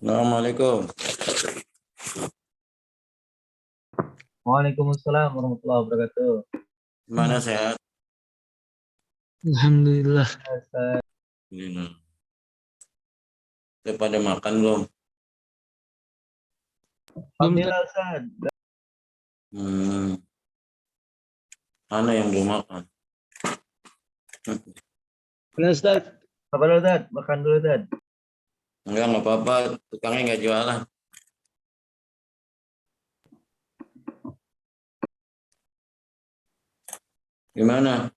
Assalamualaikum. Waalaikumsalam warahmatullahi wabarakatuh. Gimana sehat? Alhamdulillah. Alhamdulillah. Udah pada makan belum? Alhamdulillah Ustaz. Mana yang belum makan? Benar Ustaz. Apa dulu Ustaz? Makan dulu Ustaz. Enggak apa-apa. Tukangnya nggak jualan. Gimana?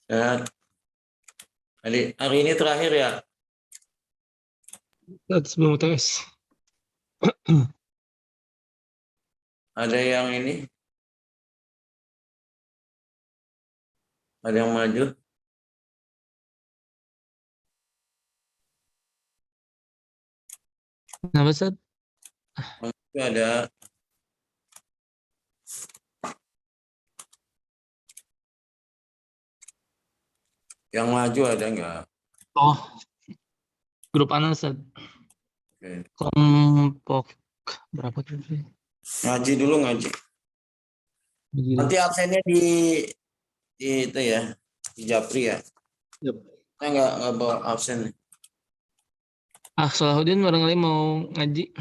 Sehat? Hari ini terakhir ya? Ustaz sebelum UTS. Ada yang ini? Ada yang maju? Kenapa Ustaz? Ada. Yang maju ada nggak? Oh, grup anak Ustaz. Oke. Kelompok berapa sih? Ngaji dulu ngaji. Nanti absennya di itu ya, di Japri ya. Yep. Saya nggak bawa absen. Salahuddin barangkali mau ngaji.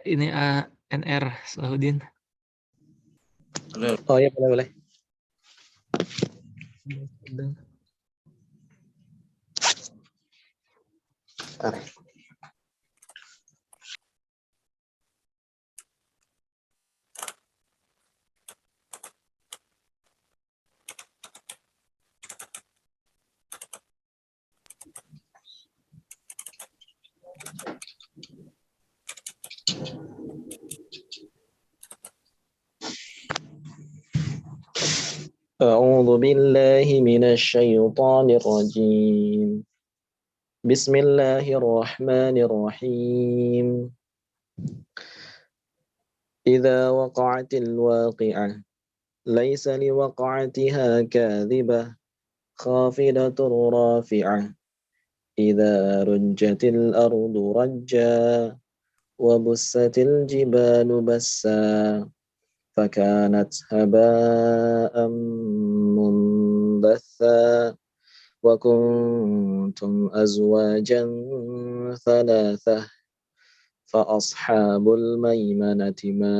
Ini NR Salahuddin. Ada. Oh iya boleh. أعوذ بالله من الشيطان الرجيم بسم الله الرحمن الرحيم إذا وقعت الواقعة ليس لوقعتها كاذبة خافضة رافعة إذا رجت الأرض رجا وبست الجبال بسا فكانت هباء منبثا وكنتم أزواجا ثلاثة فأصحاب الميمنة ما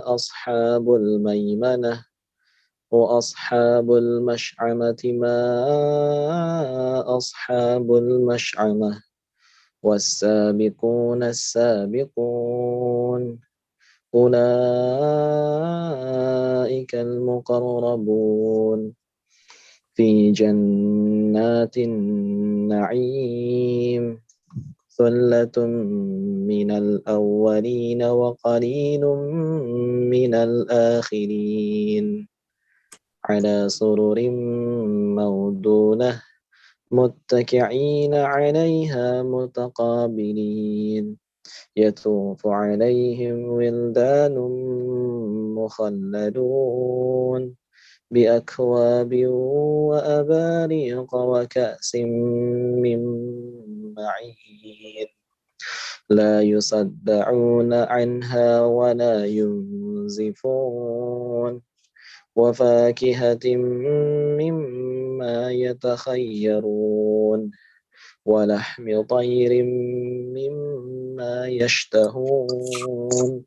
أصحاب الميمنة وأصحاب المشعمة ما أصحاب المشعمة والسابقون السابقون أولئك المقربون في جنات النعيم ثلة من الأولين وقليل من الآخرين على سرر موضونة متكئين عليها متقابلين يطوف عليهم ولدان مخلدون بأكواب وأباريق وكأس من معين لا يصدعون عنها ولا ينزفون وفاكهة مما يتخيرون ولحم طير مما يشتهون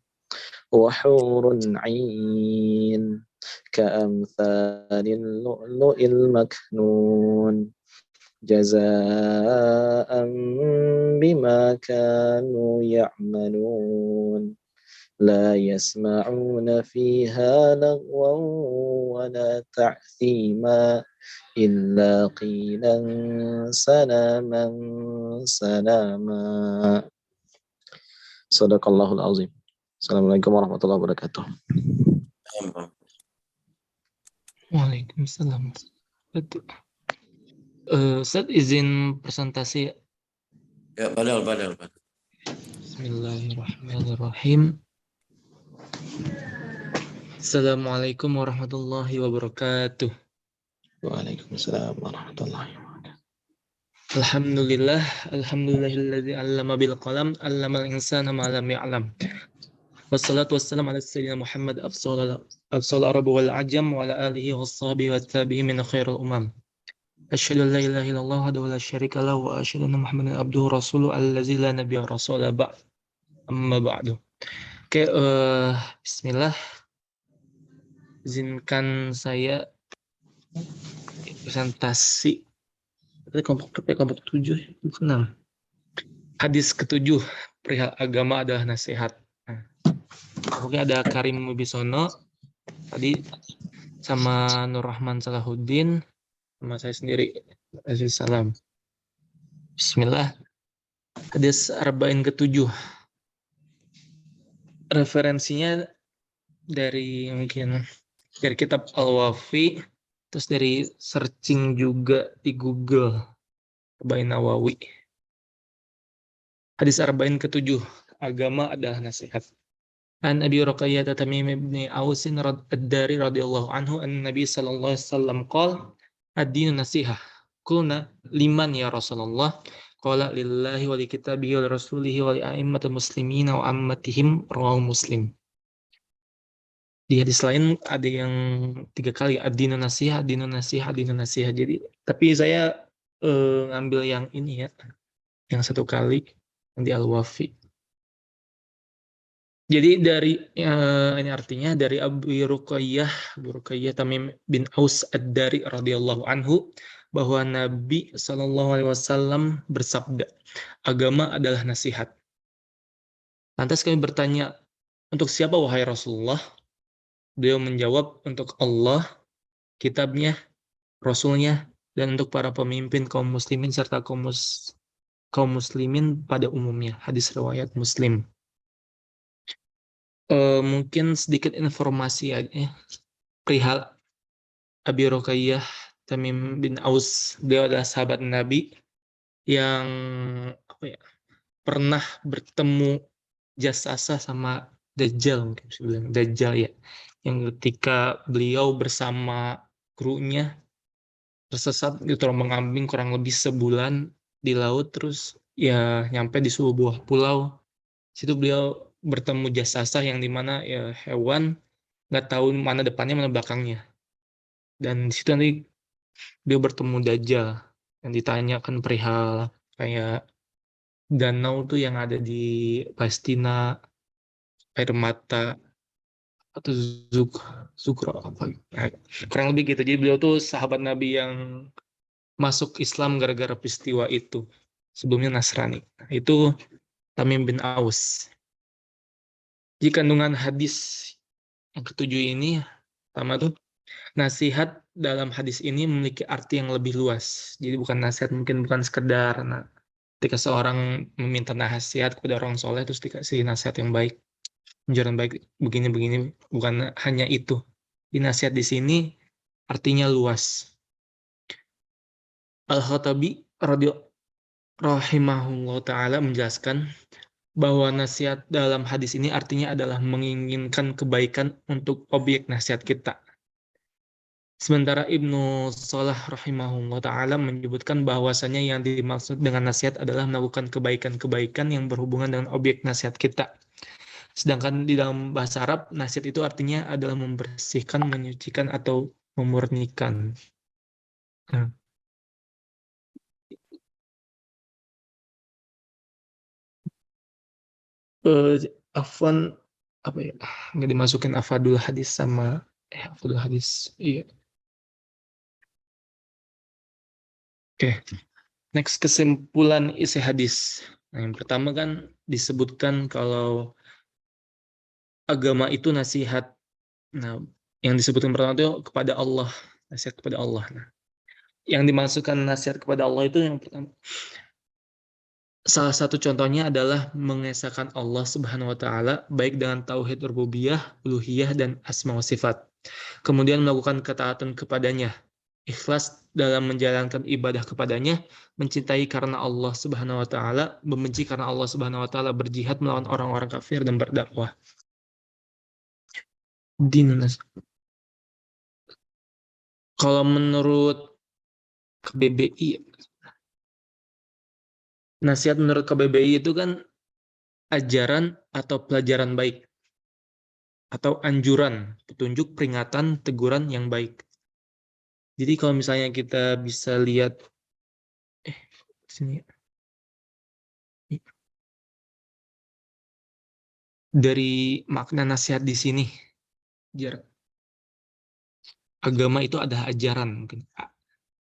وحور عين كأمثال اللؤلؤ المكنون جزاء بما كانوا يعملون لا يسمعون فيها لغوا ولا تعثيما إلا قيلا سلاما سلاما صدق الله العظيم. Assalamualaikum warahmatullahi wabarakatuh. Waalaikumsalam. Betul. Ustaz izin presentasi. Ya, badal. Bismillahirrahmanirrahim. Assalamualaikum warahmatullahi wabarakatuh. Waalaikumsalam warahmatullahi wabarakatuh. Alhamdulillah, alhamdulillahilladzi 'allama bil qalam, 'allamal insana ma lam ya'lam. Wassalatu wassalamu ala sayyidina Muhammad afsal Arab wal ajam wa ala alihi washabihi wat tabi'in min khairil umam. Asyhadu an la ilaha illallah wa la syarika lahu wa asyhadu anna Muhammadan abduhu rasuluhu allazi la nabiyya rasula ba'd. Amma ba'du. Oke, bismillah. Izinkan saya presentasi kelompok 7 6. Hadis ke-7, perihal agama adalah nasihat. Nah, pokoknya ada Karim Wibisono tadi sama Nur Rahman Salahuddin sama saya sendiri Aziz Salam. Bismillah. Hadis arba'in ke-7. Referensinya dari mungkin dari kitab Al-Wafi, terus dari searching juga di Google Arba'in Nawawi. Hadis arba'in ke-7, agama adalah nasihat. An Abi Ruqayyah Tamim bin Aus ad-Dari radhiyallahu anhu an Nabi sallallahu alaihi wasallam qala ad-dinu nasihah. Qulna liman ya Rasulullah? Qala lillahi wa li kitabihi wa li rasulihi wa li a'immatil muslimina wa ammatihim, rawahu Muslim. Di hadis lain ada yang 3 kali ad-dinu nasihah, ad-dinu nasihah, ad-dinu nasihah. Jadi tapi saya ngambil yang ini ya, yang 1 kali yang di Al-Wafi. Jadi dari ini artinya dari Abu Ruqayyah Tamim bin Aus ad-Dari radhiyallahu anhu bahwa Nabi sallallahu alaihi wasallam bersabda, agama adalah nasihat. Lantas kami bertanya, untuk siapa wahai Rasulullah? Beliau menjawab, untuk Allah, kitabnya, Rasulnya, dan untuk para pemimpin kaum muslimin serta kaum muslimin pada umumnya. Hadis riwayat Muslim. Mungkin sedikit informasi ya, perihal Abi Ruqayyah Tamim bin Aus. Beliau adalah sahabat Nabi yang pernah bertemu jasasa sama Dajjal, mungkin bisa bilang Dajjal ya, yang ketika beliau bersama krunya tersesat di terombang-ambing kurang lebih sebulan di laut, terus ya nyampe di sebuah pulau. Situ beliau bertemu jasasa yang dimana ya hewan nggak tahu mana depannya mana belakangnya, dan di situ nanti beliau bertemu Dajjal yang ditanyakan perihal kayak danau tuh yang ada di Palestina, air mata atau Zukra apa kurang lebih gitu. Jadi beliau tuh sahabat Nabi yang masuk Islam gara-gara peristiwa itu, sebelumnya Nasrani. Itu Tamim bin Aus. Di kandungan hadis yang ke-7 ini, pertama tuh nasihat dalam hadis ini memiliki arti yang lebih luas. Jadi bukan nasihat, mungkin bukan sekedar ketika seorang meminta nasihat kepada orang soleh terus dikasih nasihat yang baik, jalan baik begini-begini, bukan hanya itu. Di nasihat di sini artinya luas. Al-Khattabi rahimahullah ta'ala menjelaskan bahwa nasihat dalam hadis ini artinya adalah menginginkan kebaikan untuk objek nasihat kita. Sementara Ibnu Shalah rahimahullah ta'ala menyebutkan bahwasanya yang dimaksud dengan nasihat adalah melakukan kebaikan-kebaikan yang berhubungan dengan objek nasihat kita. Sedangkan di dalam bahasa Arab, nasihat itu artinya adalah membersihkan, menyucikan, atau memurnikan. Afwan apa ya, nggak dimasukin afadul hadis sama afadul hadis, iya. Oke, next, kesimpulan isi hadis. Nah, yang pertama kan disebutkan kalau agama itu nasihat. Nah, yang disebutkan pertama itu kepada Allah, nasihat kepada Allah. Nah, yang dimaksudkan nasihat kepada Allah itu yang pertama, salah satu contohnya adalah mengesahkan Allah Subhanahu wa taala baik dengan tauhid rububiyah, uluhiyah, dan asma wa sifat. Kemudian melakukan ketaatan kepadanya, ikhlas dalam menjalankan ibadah kepadanya, mencintai karena Allah Subhanahu wa taala, membenci karena Allah Subhanahu wa taala, berjihad melawan orang-orang kafir, dan berdakwah. Kalau menurut KBBI Nasihat menurut KBBI itu kan ajaran atau pelajaran baik atau anjuran, petunjuk, peringatan, teguran yang baik. Jadi kalau misalnya kita bisa lihat sini dari makna nasihat di sini, agama itu ada ajaran mungkin.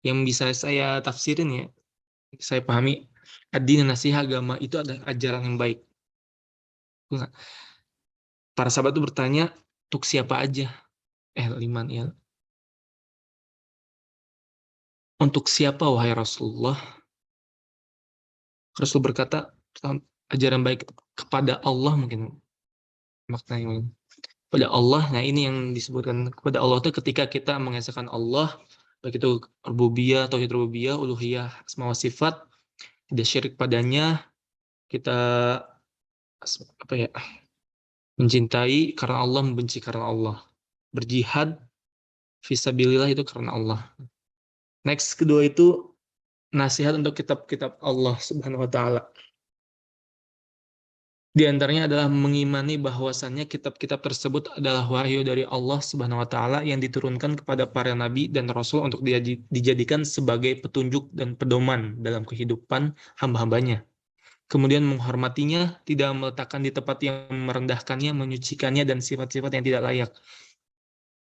Yang bisa saya tafsirin ya, saya pahami ad-din nasihat, agama itu ada ajaran yang baik. Para sahabat itu bertanya, untuk siapa aja? Liman ya. Untuk siapa wahai Rasulullah? Rasul berkata, ajaran baik kepada Allah mungkin maknanya. Kepada Allah, nah ini yang disebutkan kepada Allah itu ketika kita mengesahkan Allah, baik itu rububiyah, tauhid rububiyah, uluhiyah, asma wa sifat, tidak syirik padanya, kita mencintai karena Allah, membenci karena Allah, berjihad fisabilillah itu karena Allah. Next, kedua itu nasihat untuk kitab-kitab Allah Subhanahu wa taala. Di antaranya adalah mengimani bahwasannya kitab-kitab tersebut adalah wahyu dari Allah Subhanahu wa taala yang diturunkan kepada para nabi dan rasul untuk dijadikan sebagai petunjuk dan pedoman dalam kehidupan hamba-hambanya. Kemudian menghormatinya, tidak meletakkan di tempat yang merendahkannya, menyucikannya dan sifat-sifat yang tidak layak.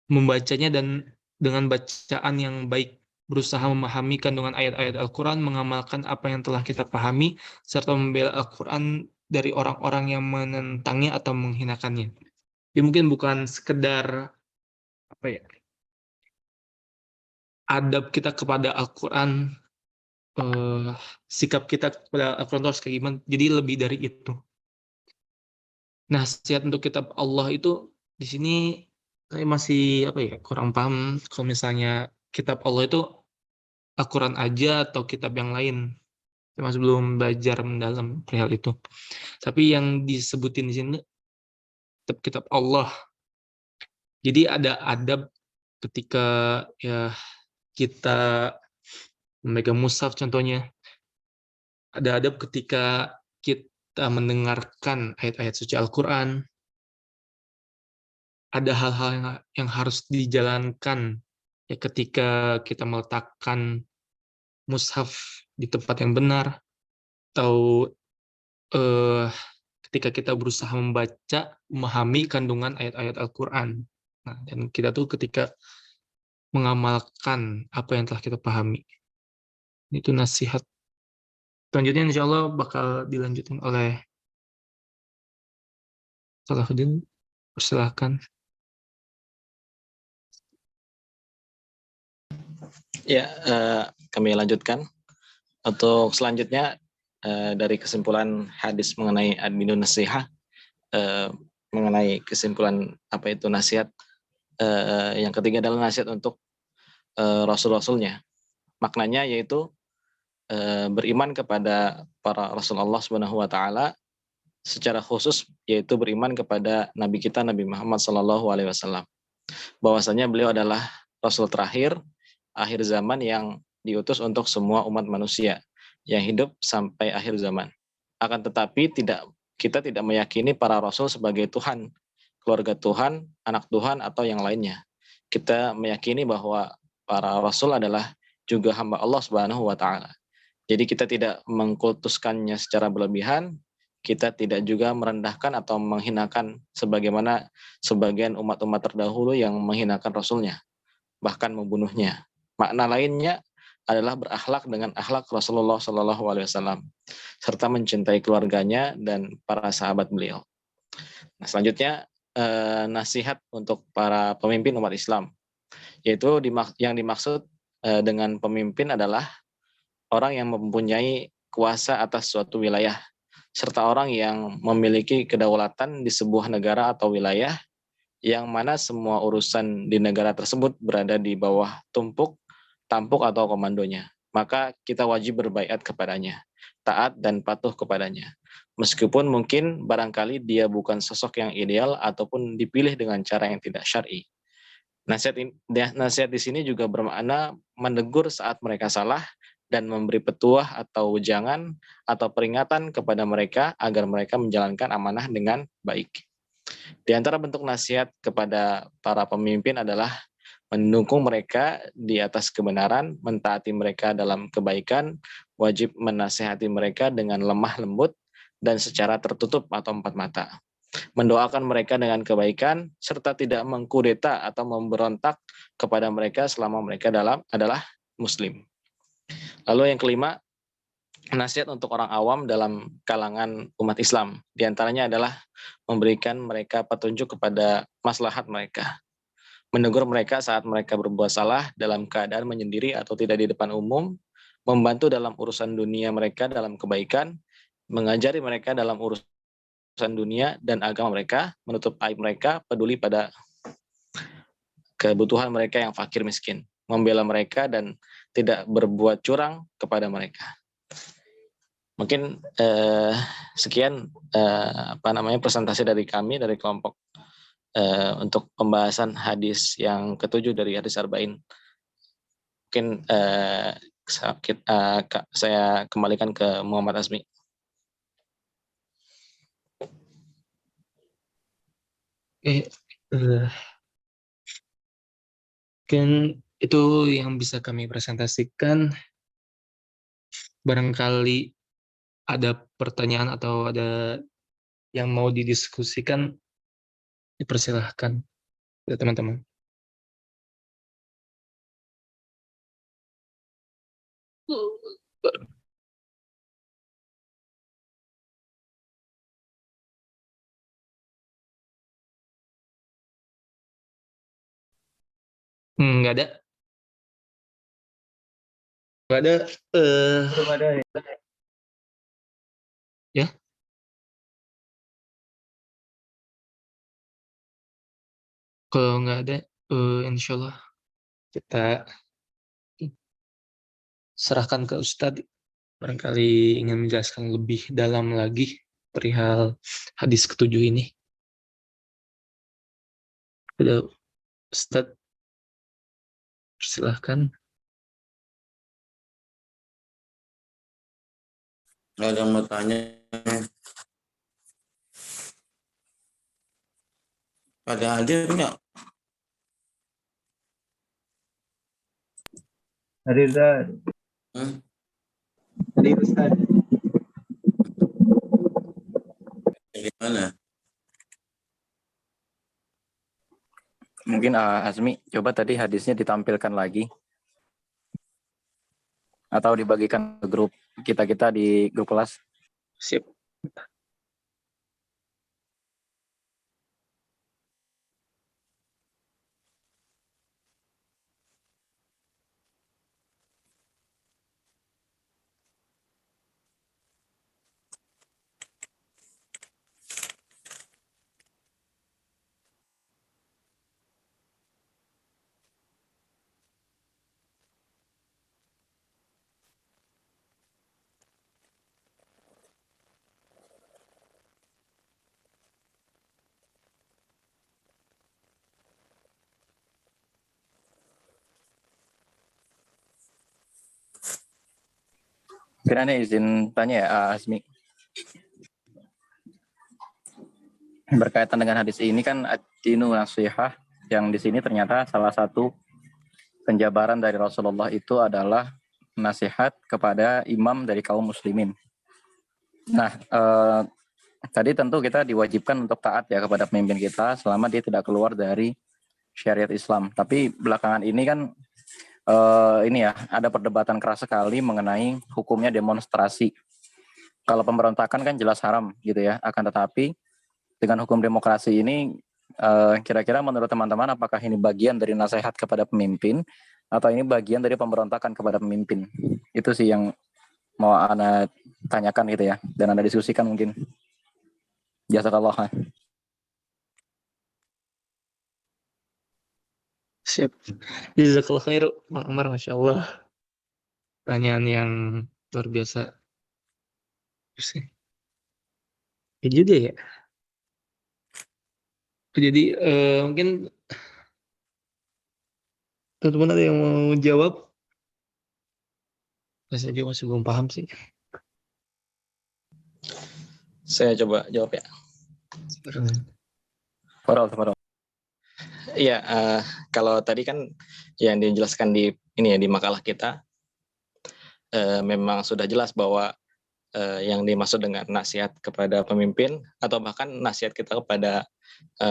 Membacanya dan dengan bacaan yang baik, berusaha memahami kandungan ayat-ayat Al-Quran, mengamalkan apa yang telah kita pahami, serta membela Al-Quran dari orang-orang yang menentangnya atau menghinakannya. Jadi mungkin bukan sekedar adab kita kepada Al-Quran, sikap kita kepada Al-Quran harus kayak gimana. Jadi lebih dari itu. Nasihat untuk kitab Allah itu di sini saya masih kurang paham kalau misalnya kitab Allah itu Al-Quran aja atau kitab yang lain. Saya masih belum belajar mendalam perihal itu. Tapi yang disebutin di sini kitab Allah. Jadi ada adab ketika ya kita memegang mushaf contohnya. Ada adab ketika kita mendengarkan ayat-ayat suci Al-Quran. Ada hal-hal yang harus dijalankan ya ketika kita meletakkan mushaf di tempat yang benar, atau ketika kita berusaha membaca, memahami kandungan ayat-ayat Al-Quran. Nah, dan kita tuh ketika mengamalkan apa yang telah kita pahami. Itu nasihat. Selanjutnya insya Allah bakal dilanjutin oleh Salahuddin. Persilahkan. Ya, kami lanjutkan. Untuk selanjutnya dari kesimpulan hadis mengenai ad-dinun nasihah, mengenai kesimpulan apa itu nasihat. Yang ketiga adalah nasihat untuk rasul-rasulnya. Maknanya yaitu beriman kepada para Rasulullah Subhanahu wa taala, secara khusus yaitu beriman kepada Nabi kita Nabi Muhammad SAW, bahwasanya beliau adalah Rasul terakhir akhir zaman yang diutus untuk semua umat manusia yang hidup sampai akhir zaman. Akan tetapi kita tidak meyakini para Rasul sebagai Tuhan, keluarga Tuhan, anak Tuhan atau yang lainnya. Kita meyakini bahwa para Rasul adalah juga hamba Allah Subhanahu wa taala. Jadi kita tidak mengkultuskannya secara berlebihan, kita tidak juga merendahkan atau menghinakan sebagaimana sebagian umat-umat terdahulu yang menghinakan Rasulnya, bahkan membunuhnya. Makna lainnya adalah berakhlak dengan akhlak Rasulullah SAW, serta mencintai keluarganya dan para sahabat beliau. Nah, selanjutnya nasihat untuk para pemimpin umat Islam, yaitu yang dimaksud dengan pemimpin adalah orang yang mempunyai kuasa atas suatu wilayah, serta orang yang memiliki kedaulatan di sebuah negara atau wilayah, yang mana semua urusan di negara tersebut berada di bawah tampuk atau komandonya. Maka kita wajib berbaiat kepadanya, taat dan patuh kepadanya. Meskipun mungkin barangkali dia bukan sosok yang ideal ataupun dipilih dengan cara yang tidak syar'i. Nasihat di sini juga bermakna menegur saat mereka salah dan memberi petuah atau wejangan atau peringatan kepada mereka agar mereka menjalankan amanah dengan baik. Di antara bentuk nasihat kepada para pemimpin adalah mendukung mereka di atas kebenaran, mentaati mereka dalam kebaikan, wajib menasihati mereka dengan lemah lembut dan secara tertutup atau empat mata. Mendoakan mereka dengan kebaikan, serta tidak mengkudeta atau memberontak kepada mereka selama mereka adalah Muslim. Lalu yang kelima, nasihat untuk orang awam dalam kalangan umat Islam. Di antaranya adalah memberikan mereka petunjuk kepada maslahat mereka. Menegur mereka saat mereka berbuat salah dalam keadaan menyendiri atau tidak di depan umum, membantu dalam urusan dunia mereka dalam kebaikan, mengajari mereka dalam urusan dunia dan agama mereka, menutup aib mereka, peduli pada kebutuhan mereka yang fakir miskin, membela mereka dan tidak berbuat curang kepada mereka. Mungkin sekian presentasi dari kami dari kelompok untuk pembahasan hadis yang ketujuh dari hadis Arba'in. Mungkin saya kembalikan ke Muhammad Azmi. Mungkin itu yang bisa kami presentasikan. Barangkali ada pertanyaan atau ada yang mau didiskusikan, dipersilahkan ya teman-teman. Nggak ada. Nggak ada. Belum ada ya. Ya. Kalau nggak ada, insya Allah kita serahkan ke Ustadz. Barangkali ingin menjelaskan lebih dalam lagi perihal hadis ketujuh ini. Ada Ustadz, silahkan. Ada yang mau tanya? Pada hadir nggak? Hadir Ustaz. Hadir Ustaz. Gimana? Mungkin Azmi, coba tadi hadisnya ditampilkan lagi. Atau dibagikan ke grup kita di grup kelas. Siap. Kiranya izin tanya ya Azmi. Berkaitan dengan hadis ini kan ad-dinu nasihah, yang di sini ternyata salah satu penjabaran dari Rasulullah itu adalah nasihat kepada imam dari kaum muslimin. Nah, tadi tentu kita diwajibkan untuk taat ya kepada pemimpin kita selama dia tidak keluar dari syariat Islam. Tapi belakangan ini kan ini ya ada perdebatan keras sekali mengenai hukumnya demonstrasi. Kalau pemberontakan kan jelas haram gitu ya. Akan tetapi dengan hukum demokrasi ini kira-kira menurut teman-teman apakah ini bagian dari nasihat kepada pemimpin atau ini bagian dari pemberontakan kepada pemimpin? Itu sih yang mau Ana tanyakan gitu ya, dan Anda diskusikan mungkin. Jazakallah. Siap. Jazakallah khair, Bang Amar, Masya Allah. Pertanyaan yang luar biasa. Ya juga ya. Jadi mungkin teman-teman ada yang mau jawab Saya juga masih belum paham sih. Saya coba jawab ya. Farol. Iya, kalau tadi kan yang dijelaskan di ini ya di makalah kita, memang sudah jelas bahwa yang dimaksud dengan nasihat kepada pemimpin atau bahkan nasihat kita kepada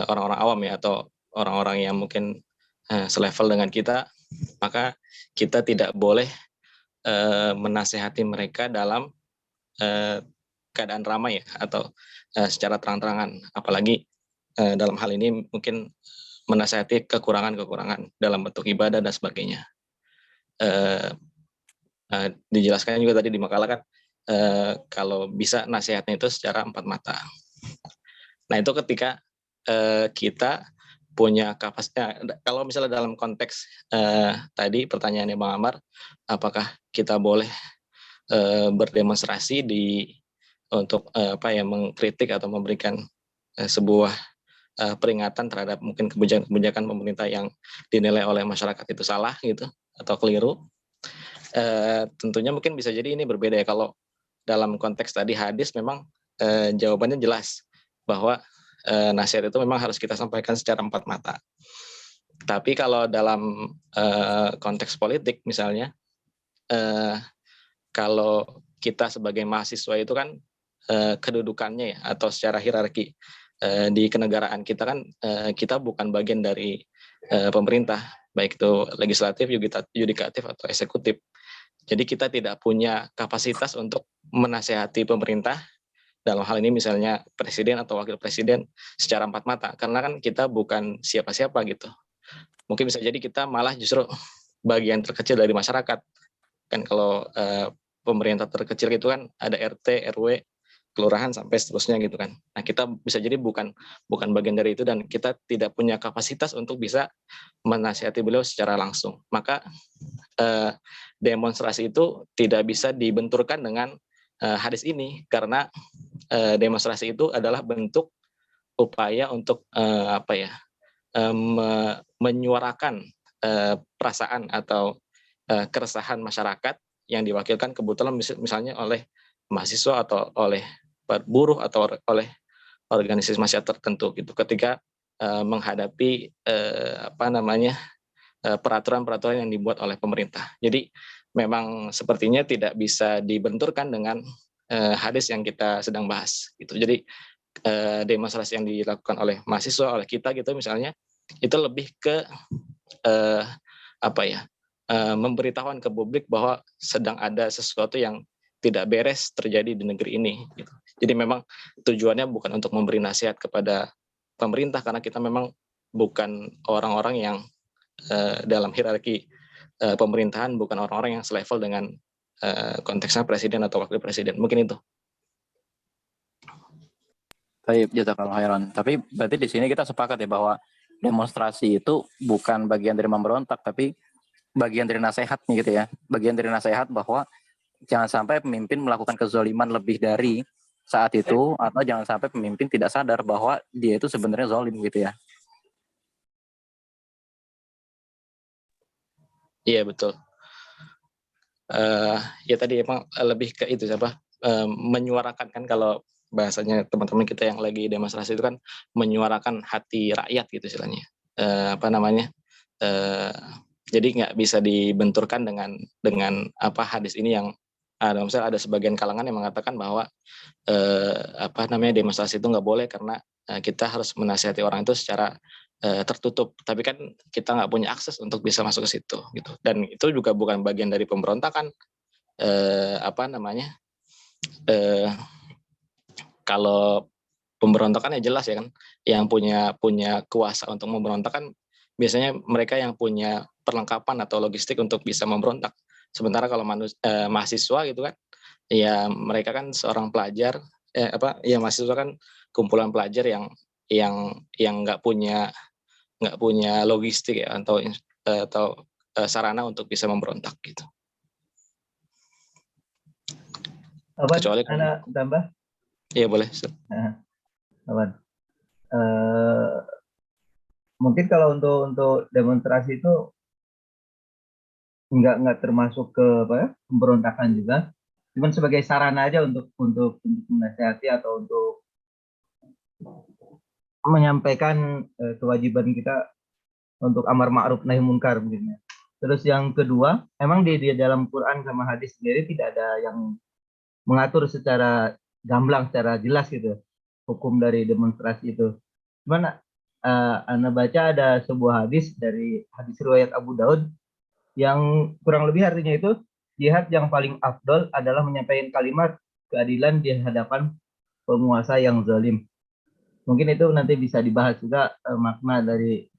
orang-orang awam ya atau orang-orang yang mungkin selevel dengan kita, maka kita tidak boleh menasehati mereka dalam keadaan ramai ya atau secara terang-terangan, apalagi dalam hal ini mungkin menasehati kekurangan-kekurangan dalam bentuk ibadah dan sebagainya. Dijelaskan juga tadi di makalah kan kalau bisa nasihatnya itu secara empat mata. Nah itu ketika kita punya kapasitas. Kalau misalnya dalam konteks tadi pertanyaannya Bang Amar, apakah kita boleh berdemonstrasi untuk mengkritik atau memberikan sebuah peringatan terhadap mungkin kebijakan pemerintah yang dinilai oleh masyarakat itu salah gitu atau keliru. Tentunya mungkin bisa jadi ini berbeda ya. Kalau dalam konteks tadi hadis memang jawabannya jelas bahwa nasihat itu memang harus kita sampaikan secara empat mata. Tapi kalau dalam konteks politik misalnya, kalau kita sebagai mahasiswa itu kan kedudukannya ya atau secara hierarki di kenegaraan kita kan kita bukan bagian dari pemerintah, baik itu legislatif, yudikatif atau eksekutif. Jadi kita tidak punya kapasitas untuk menasehati pemerintah dalam hal ini misalnya presiden atau wakil presiden secara empat mata, karena kan kita bukan siapa-siapa gitu. Mungkin bisa jadi kita malah justru bagian terkecil dari masyarakat. Kan kalau pemerintah terkecil itu kan ada RT, RW, kelurahan sampai seterusnya gitu kan. Nah kita bisa jadi bukan bagian dari itu dan kita tidak punya kapasitas untuk bisa menasihati beliau secara langsung. Maka demonstrasi itu tidak bisa dibenturkan dengan hadis ini karena demonstrasi itu adalah bentuk upaya untuk menyuarakan perasaan atau keresahan masyarakat yang diwakilkan kebetulan misalnya oleh mahasiswa atau oleh buruh atau oleh organisasi masyarakat tertentu gitu ketika menghadapi peraturan-peraturan yang dibuat oleh pemerintah. Jadi memang sepertinya tidak bisa dibenturkan dengan hadis yang kita sedang bahas gitu. Jadi demonstrasi yang dilakukan oleh mahasiswa, oleh kita gitu misalnya, itu lebih ke memberitahuan ke publik bahwa sedang ada sesuatu yang tidak beres terjadi di negeri ini gitu. Jadi memang tujuannya bukan untuk memberi nasihat kepada pemerintah karena kita memang bukan orang-orang yang dalam hierarki pemerintahan, bukan orang-orang yang selevel dengan konteksnya presiden atau wakil presiden. Mungkin itu. Baik, jazakallahu khairan. Tapi berarti di sini kita sepakat ya bahwa demonstrasi itu bukan bagian dari memberontak, tapi bagian dari nasihat nih gitu ya. Bagian dari nasihat bahwa jangan sampai pemimpin melakukan kezaliman lebih dari saat itu, atau jangan sampai pemimpin tidak sadar bahwa dia itu sebenarnya zalim gitu ya. Iya betul. Ya tadi emang lebih ke itu menyuarakan kan kalau bahasanya teman-teman kita yang lagi demonstrasi itu kan menyuarakan hati rakyat gitu istilahnya. Jadi nggak bisa dibenturkan dengan hadis ini yang misalnya ada sebagian kalangan yang mengatakan bahwa demonstrasi itu nggak boleh karena kita harus menasihati orang itu secara tertutup, tapi kan kita nggak punya akses untuk bisa masuk ke situ gitu, dan itu juga bukan bagian dari pemberontakan. Kalau pemberontakan ya jelas ya kan, yang punya kuasa untuk memberontak kan biasanya mereka yang punya perlengkapan atau logistik untuk bisa memberontak. Sementara kalau mahasiswa gitu kan, ya mereka kan seorang pelajar, mahasiswa kan kumpulan pelajar yang nggak punya logistik ya atau sarana untuk bisa memberontak gitu. Kecuali anak tambah? Iya boleh. Mungkin kalau untuk demonstrasi itu nggak termasuk ke apa ya, pemberontakan juga, cuman sebagai sarana aja untuk menasihati atau untuk menyampaikan kewajiban kita untuk amar ma'ruf nahi munkar mungkin ya. Terus yang kedua, emang di dalam Quran sama hadis sendiri tidak ada yang mengatur secara gamblang, secara jelas gitu hukum dari demonstrasi itu. Cuman Anda baca ada sebuah hadis dari hadis riwayat Abu Daud yang kurang lebih artinya itu jihad yang paling afdol adalah menyampaikan kalimat keadilan di hadapan penguasa yang zalim. Mungkin itu nanti bisa dibahas juga makna dari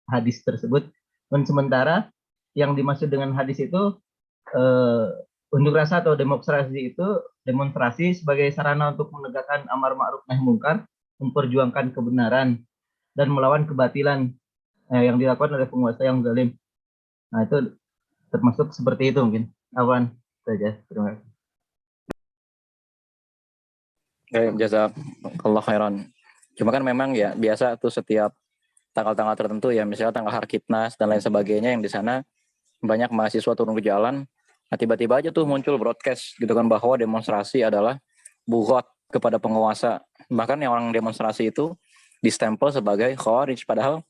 hadis tersebut. Dan sementara yang dimaksud dengan hadis itu unjuk rasa atau demonstrasi sebagai sarana untuk menegakkan amar ma'ruf nahi munkar, memperjuangkan kebenaran dan melawan kebatilan yang dilakukan oleh penguasa yang zalim. Nah, itu termasuk seperti itu mungkin. Awan saja. Terima kasih. Jazakallah khairan. Cuma kan memang ya biasa tuh setiap tanggal-tanggal tertentu ya, misalnya tanggal Harkitnas dan lain sebagainya, yang di sana banyak mahasiswa turun ke jalan. Nah, tiba-tiba aja tuh muncul broadcast gitu kan bahwa demonstrasi adalah bughat kepada penguasa. Bahkan yang orang demonstrasi itu distempel sebagai khawarij, padahal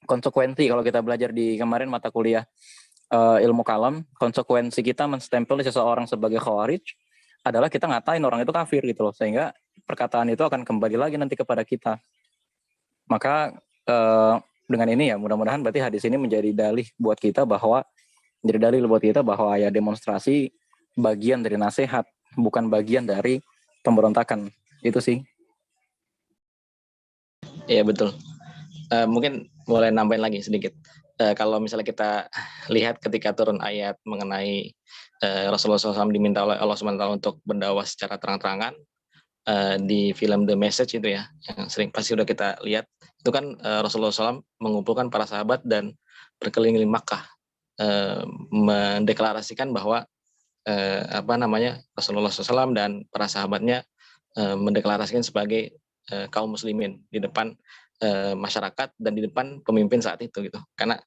konsekuensi kalau kita belajar di kemarin mata kuliah ilmu kalam, konsekuensi kita menstempel seseorang sebagai khawarij adalah kita ngatain orang itu kafir gitu loh, sehingga perkataan itu akan kembali lagi nanti kepada kita. Maka dengan ini ya mudah-mudahan berarti hadis ini menjadi dalih buat kita bahwa ya demonstrasi bagian dari nasihat, bukan bagian dari pemberontakan. Itu sih. Iya betul. Mungkin boleh nambahin lagi sedikit. Kalau misalnya kita lihat ketika turun ayat mengenai Rasulullah SAW diminta oleh Allah SWT untuk berdakwah secara terang-terangan, di film The Message itu ya, yang sering pasti udah kita lihat, itu kan Rasulullah SAW mengumpulkan para sahabat dan berkeliling Makkah, mendeklarasikan bahwa Rasulullah SAW dan para sahabatnya mendeklarasikan sebagai kaum muslimin di depan masyarakat dan di depan pemimpin saat itu gitu. Karena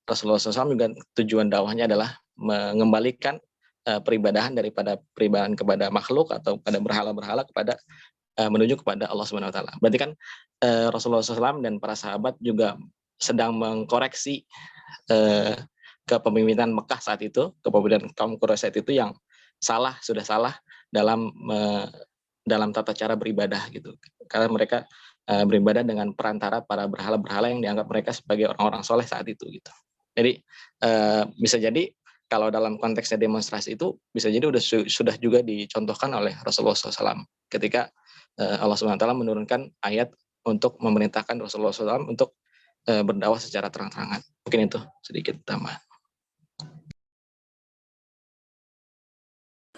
Rasulullah SAW juga tujuan dakwahnya adalah mengembalikan peribadahan daripada peribadahan kepada makhluk atau pada berhala-berhala kepada menuju kepada Allah Subhanahu wa taala. Berarti kan Rasulullah SAW dan para sahabat juga sedang mengkoreksi kepemimpinan Mekah saat itu, kepemimpinan kaum Quraisy saat itu yang sudah salah dalam tata cara beribadah gitu. Karena mereka beribadah dengan perantara para berhala-berhala yang dianggap mereka sebagai orang-orang soleh saat itu gitu. Jadi bisa jadi kalau dalam konteksnya demonstrasi itu bisa jadi sudah juga dicontohkan oleh Rasulullah SAW ketika Allah SWT menurunkan ayat untuk memerintahkan Rasulullah SAW untuk berdakwah secara terang-terangan. Mungkin itu sedikit tambahan.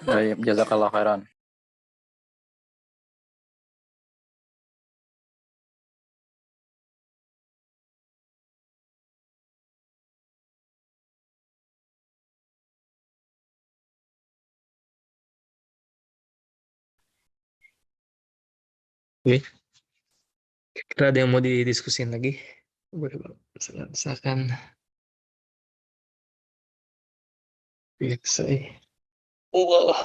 Baik, jazakallah khairan. Oke. Kira ada yang mau didiskusin lagi? Boleh Bang. Misalkan selesai. Allah.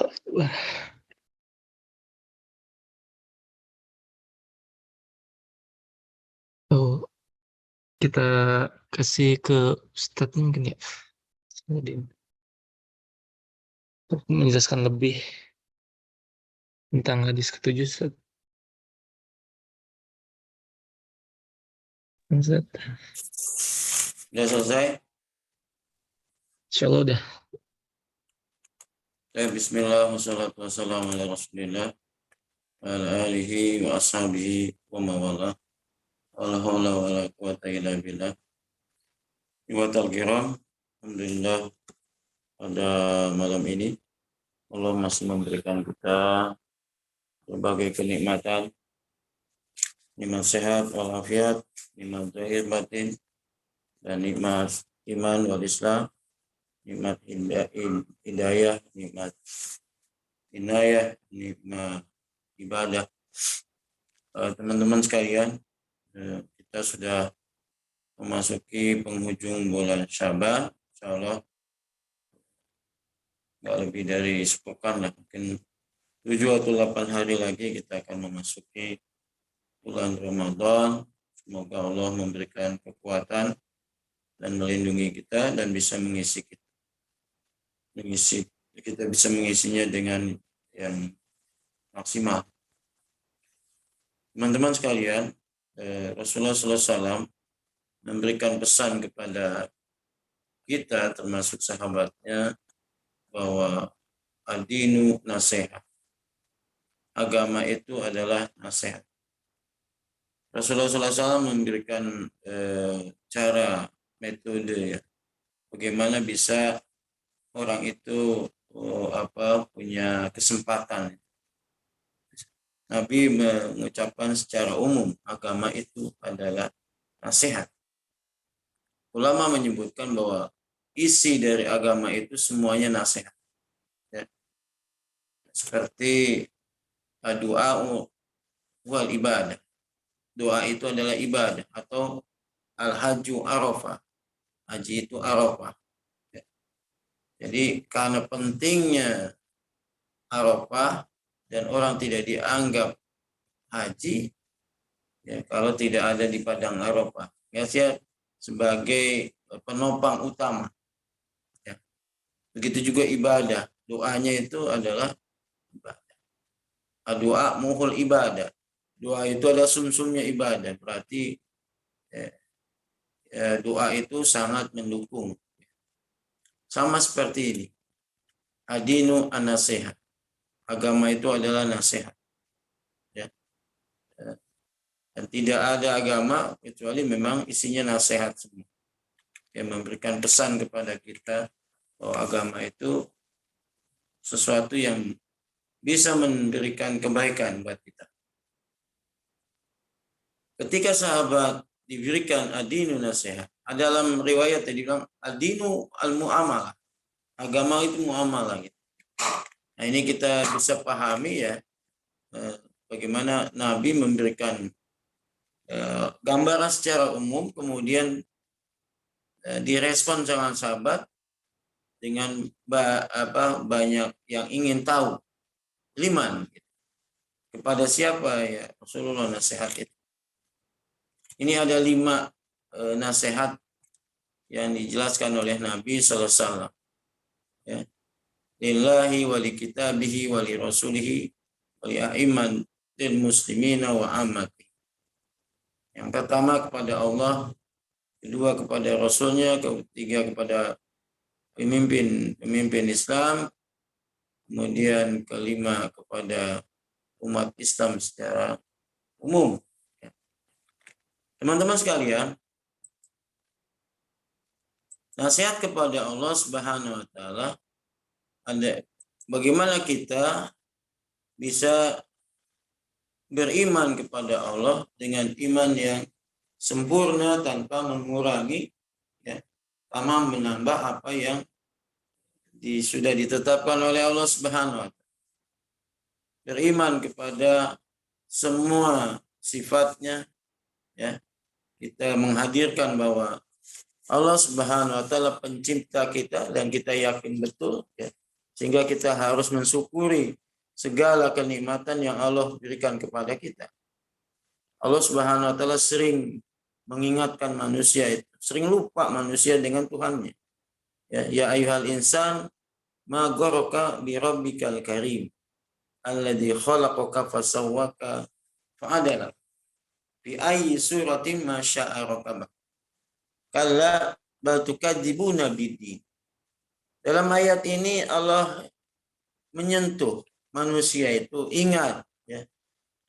Oh, kita kasih ke Ustadz mungkin ya. Untuk menjelaskan lebih tentang hadis ketujuh, Ustadz. Ustadz. Udah selesai? Insya Allah udah. Bismillah, wassalatu wassalamu ala rasulillah wa ala alihi wa ashabihi wa mawala wa la hawla wa la quwata illa billah. Iwatal kiram, alhamdulillah pada malam ini Allah masih memberikan kita berbagai kenikmatan, nikmat sehat walafiat, nikmat zahir batin, dan nikmat iman wal Islam, nikmat hidayah, nikmat inayah, nikmat ibadah. Teman-teman sekalian, kita sudah memasuki penghujung bulan Syaban insya Allah nggak lebih dari sepekan lah, mungkin 7 atau 8 hari lagi kita akan memasuki bulan Ramadan. Semoga Allah memberikan kekuatan dan melindungi kita dan bisa kita bisa mengisinya dengan yang maksimal. Teman-teman sekalian, Rasulullah SAW memberikan pesan kepada kita termasuk sahabatnya bahwa ad-dinu nasihat. Agama itu adalah nasihat. Rasulullah SAW memberikan cara, metode ya, bagaimana bisa orang itu punya kesempatan. Nabi mengucapkan secara umum agama itu adalah nasihat. Ulama menyebutkan bahwa isi dari agama itu semuanya nasihat. Ya. Seperti doa wal ibadah. Doa itu adalah ibadah, atau al-hajju arafah. Haji itu arafah. Ya. Jadi karena pentingnya arafah dan orang tidak dianggap haji ya kalau tidak ada di padang arafah. Ya, sebagai penopang utama. Ya. Begitu juga ibadah. Doanya itu adalah ibadah. Doa muhul ibadah. Doa itu adalah sumsumnya ibadah. Berarti doa itu sangat mendukung. Sama seperti ini. Adinu an-nasihat. Agama itu adalah nasihat. Ya. Dan tidak ada agama kecuali memang isinya nasihat semua. Yang memberikan pesan kepada kita bahwa agama itu sesuatu yang bisa memberikan kebaikan buat kita. Ketika sahabat diberikan ad-dinu nasihat, dalam riwayat tadi bilang ad-dinu al-mu'amalah. Agama itu muamalah gitu. Nah, ini kita bisa pahami ya bagaimana Nabi memberikan gambaran secara umum, kemudian direspon dengan sahabat dengan banyak yang ingin tahu. Liman gitu. Kepada siapa ya Rasulullah nasihat itu? Ini ada 5 nasihat yang dijelaskan oleh Nabi SAW. Ya. Lillahi wa li kitabihi wa li rasulihi wa li a'immatil muslimina wa ammati. Yang pertama kepada Allah, kedua kepada Rasulnya, ketiga kepada pemimpin Islam, kemudian kelima kepada umat Islam secara umum. Teman-teman sekalian, nasihat kepada Allah Subhanahu wa taala ada bagaimana kita bisa beriman kepada Allah dengan iman yang sempurna tanpa mengurangi ya, tanpa menambah apa yang sudah ditetapkan oleh Allah Subhanahu wa taala. Beriman kepada semua sifatnya ya. Kita menghadirkan bahwa Allah Subhanahu wa taala pencipta kita dan kita yakin betul ya. Sehingga kita harus mensyukuri segala kenikmatan yang Allah berikan kepada kita. Allah Subhanahu wa taala sering mengingatkan manusia itu, sering lupa manusia dengan Tuhannya. Ya ayyuhal insan ma gharaka bi rabbikal karim alladzi khalaqaka fasawwaka fa'adala fi ayyi suratin ma syaa rakabak. Kalla bal tukadzibuna biddin. Dalam ayat ini Allah menyentuh manusia itu, ingat ya,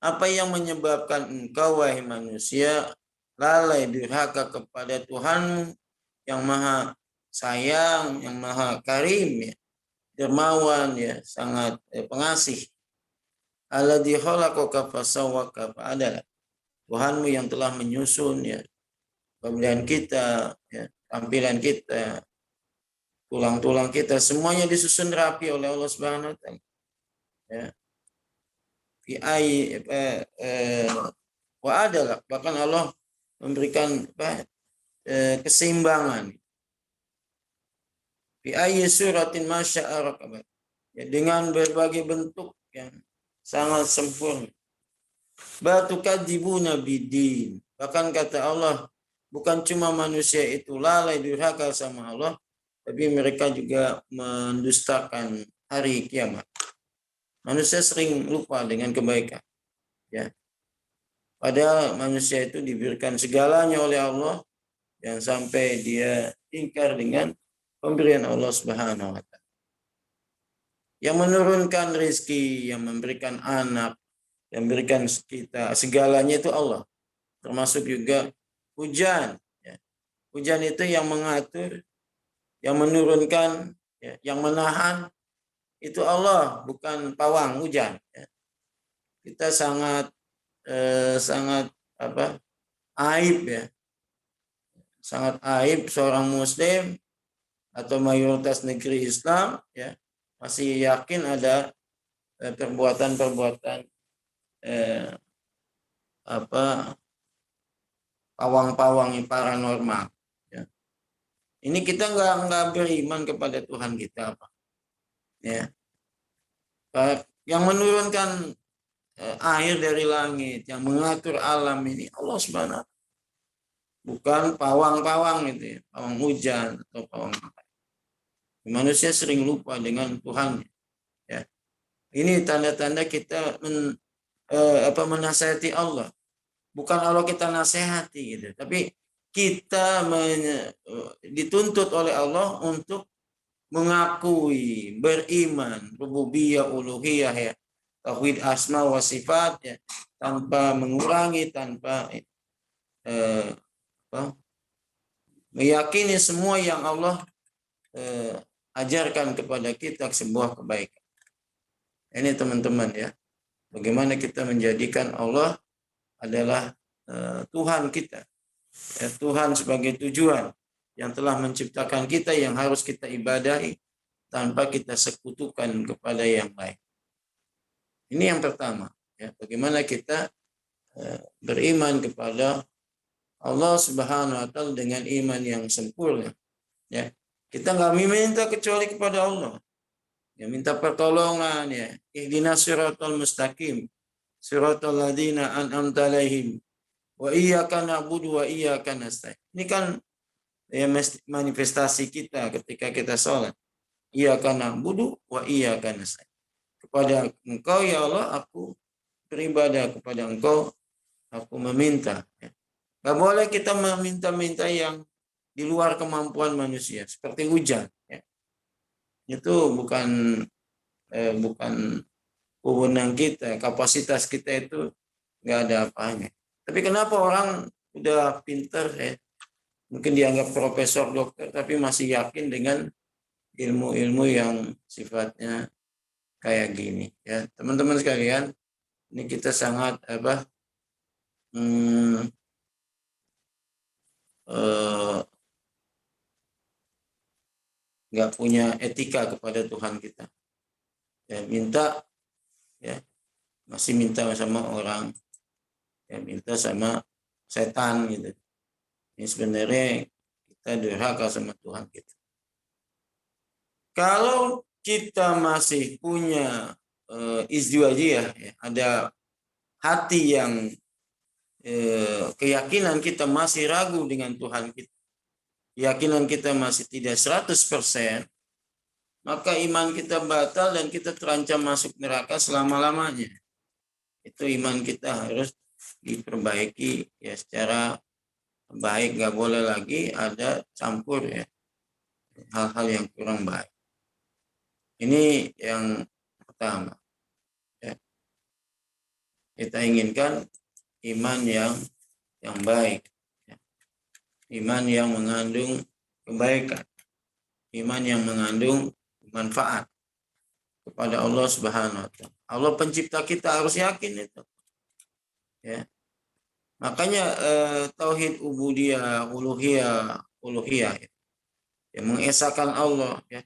apa yang menyebabkan engkau wahai manusia lalai durhaka kepada Tuhanmu yang maha sayang, yang maha karim ya, dermawan ya, sangat pengasih. Alladzi khalaqaka fasawwaka fa'adala. Tuhanmu yang telah menyusun ya pemberian kita ya, tampilan kita, tulang-tulang kita, semuanya disusun rapi oleh Allah Subhanahu wa taala. Ya. Adalah bahkan Allah memberikan keseimbangan. Fi ayyi suratin masya'a rakabat. Ya, dengan berbagai bentuk yang sangat sempurna. Batukadzibuna bidin. Bahkan kata Allah, bukan cuma manusia itu lalai durhaka sama Allah, tapi mereka juga mendustakan hari kiamat. Manusia sering lupa dengan kebaikan. Ya. Padahal manusia itu diberikan segalanya oleh Allah, yang sampai dia ingkar dengan pemberian Allah Subhanahu wa taala. Yang menurunkan rezeki, yang memberikan anak, yang memberikan kita segalanya itu Allah. Termasuk juga hujan. Ya. Hujan itu yang mengatur, yang menurunkan, ya, yang menahan itu Allah, bukan pawang hujan. Ya. Kita sangat aib, ya, sangat aib seorang Muslim atau mayoritas negeri Islam, ya, masih yakin ada perbuatan-perbuatan pawang-pawang yang paranormal. Ya. Ini kita nggak beriman kepada Tuhan kita, apa? Ya. Yang menurunkan air dari langit, yang mengatur alam ini Allah Subhanahu, bukan pawang-pawang itu, ya, pawang hujan atau pawang apa. Manusia sering lupa dengan Tuhan. Ya. Ini tanda-tanda kita menasihati Allah. Bukan Allah kita nasihati gitu, tapi kita dituntut oleh Allah untuk mengakui, beriman, rububiyah, uluhiyah, ya, tauhid asma wa sifat, ya, tanpa mengurangi, tanpa meyakini semua yang Allah ajarkan kepada kita sebuah kebaikan. Ini teman-teman, ya, bagaimana kita menjadikan Allah adalah Tuhan kita, ya, Tuhan sebagai tujuan yang telah menciptakan kita, yang harus kita ibadahi tanpa kita sekutukan kepada yang lain. Ini yang pertama, ya, bagaimana kita beriman kepada Allah Subhanahu wa taala dengan iman yang sempurna. Ya. Kita nggak meminta kecuali kepada Allah. Ya, minta pertolongan, ya. Ihdinas siratal mustaqim, siratal ladzina an'amta 'alaihim wa iyyaka na'budu wa iyyaka nasta'in. Ini kan, ya, manifestasi kita ketika kita sholat. Iyyaka na'budu wa iyyaka nasta'in. Kepada Engkau ya Allah aku beribadah, kepada Engkau aku meminta. Ya. Gak boleh kita meminta-minta yang di luar kemampuan manusia, seperti hujan. Ya. Itu bukan wewenang kita, kapasitas kita itu nggak ada apanya. Tapi kenapa orang udah pinter, ya, mungkin dianggap profesor, dokter, tapi masih yakin dengan ilmu-ilmu yang sifatnya kayak gini, ya, teman-teman sekalian. Ini kita sangat nggak punya etika kepada Tuhan kita. Ya, minta, ya, masih minta sama orang, ya, minta sama setan gitu. Ini sebenarnya kita durhaka sama Tuhan kita. Kalau kita masih punya izdiwajiyah, ya, ada hati yang keyakinan kita masih ragu dengan Tuhan kita, keyakinan kita masih tidak 100%, maka iman kita batal dan kita terancam masuk neraka selama-lamanya. Itu iman kita harus diperbaiki, ya, secara baik. Nggak boleh lagi ada campur, ya, hal-hal yang kurang baik. Ini yang pertama, ya. Kita inginkan iman yang baik, ya. Iman yang mengandung kebaikan, iman yang mengandung manfaat kepada Allah Subhanahu wa taala. Allah pencipta kita, harus yakin itu. Ya. Makanya tauhid ubudiyah, uluhiyah, ya, yang mengesahkan Allah, ya.